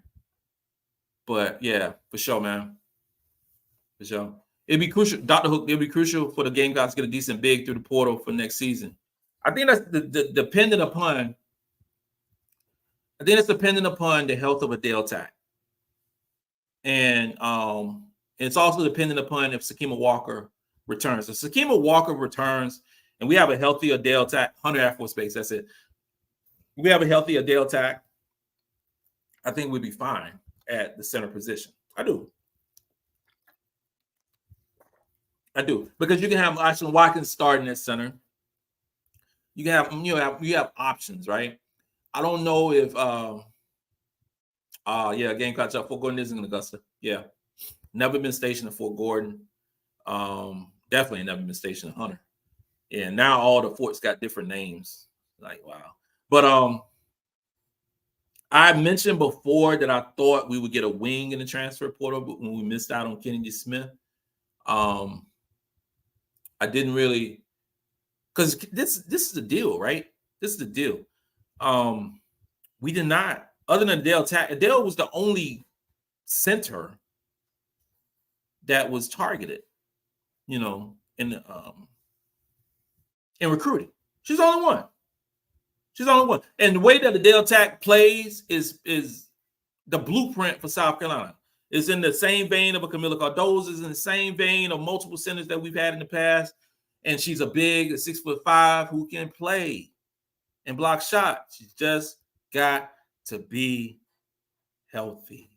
But yeah, for sure, man. For sure. It'd be crucial, Dr. Hook, it'd be crucial for the Gamecocks to get a decent big through the portal for next season. I think that's dependent upon the health of Adele Tack. And it's also dependent upon if Sakima Walker returns. If Sakima Walker returns and we have a healthy Adele Tack, 100 Air Force Base, that's it. We have a healthy Adele Tack, I think we'd be fine at the center position. I do. Because you can have Ashlyn Watkins starting at center. You can have you have options, right? I don't know if Gamecocks up. Fort Gordon is in Augusta. Yeah. Never been stationed at Fort Gordon. Definitely never been stationed at Hunter. And now all the forts got different names. Like, wow. But I mentioned before that I thought we would get a wing in the transfer portal, but when we missed out on Kennedy Smith, I didn't really, because this is the deal, right? This is the deal. We did not, other than Adele was the only center that was targeted, in recruiting. She's the only one. And the way that Adele Tack plays is the blueprint for South Carolina. It's in the same vein of a Kamilla Cardoso, is in the same vein of multiple centers that we've had in the past. And she's a big 6'5" who can play and block shots. She's just got to be healthy.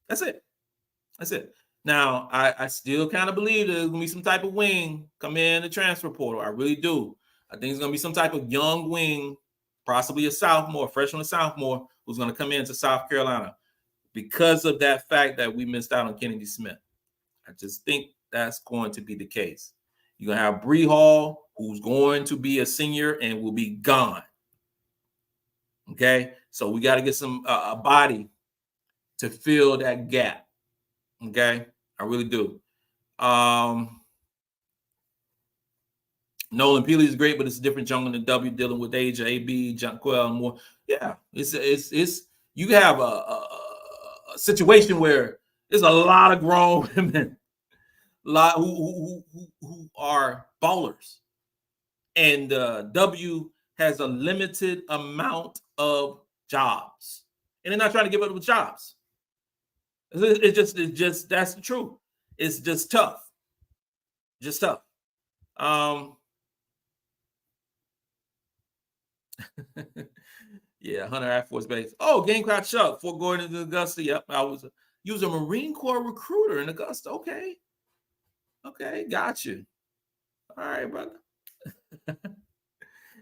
That's it. Now, I still kind of believe there's going to be some type of wing come in the transfer portal. I really do. I think it's going to be some type of young wing, possibly a sophomore, freshman or sophomore, who's going to come into South Carolina because of that fact that we missed out on Kennedy Smith. I just think that's going to be the case. You're going to have Bree Hall, who's going to be a senior and will be gone. Okay? So we got to get some a body to fill that gap. Okay? I really do. Nolan Peely is great, but it's a different jungle than W dealing with Asia, AB, Jonquel, and more. Yeah, it's you have a situation where there's a lot of grown women, who are ballers, and W has a limited amount of jobs, and they're not trying to give up the jobs. It's just that's the truth. It's just tough. Yeah, Hunter Air Force Base. Oh, Gamecock Chuck, Fort Gordon to Augusta. Yep, you was a Marine Corps recruiter in Augusta. Okay, got you. All right, brother.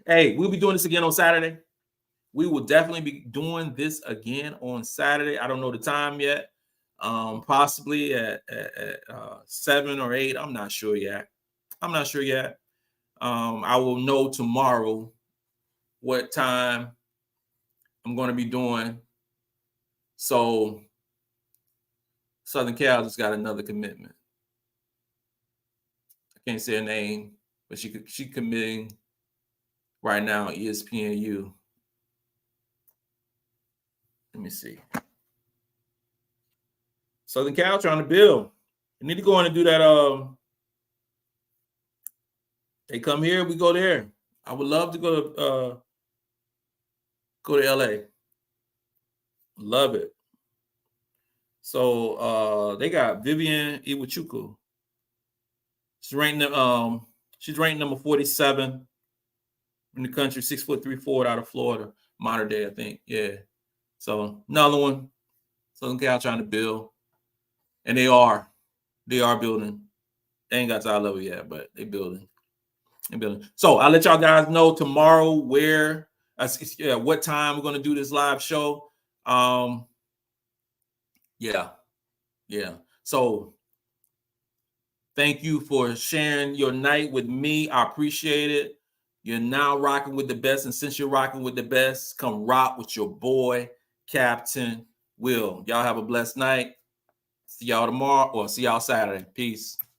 Hey, we'll be doing this again on Saturday. We will definitely be doing this again on Saturday. I don't know the time yet. Possibly at 7 or 8. I'm not sure yet. I will know tomorrow what time I'm going to be doing. So Southern Cal just got another commitment. I can't say her name, but she committing right now at ESPNU. Let me see. Southern Cal trying to build. You need to go in and do that. They come here, we go there. I would love to go to LA. Love it. So they got Vivian Iwachukwu. She's ranked number 47 in the country, 6'3" forward out of Florida, modern day, I think. Yeah. So another one. Southern Cal trying to build. And they are building. They ain't got to our level yet, but they building. So I'll let y'all guys know tomorrow what time we're going to do this live show. Yeah. So thank you for sharing your night with me. I appreciate it. You're now rocking with the best. And since you're rocking with the best, come rock with your boy, Captain Will. Y'all have a blessed night. See y'all tomorrow or see y'all Saturday. Peace.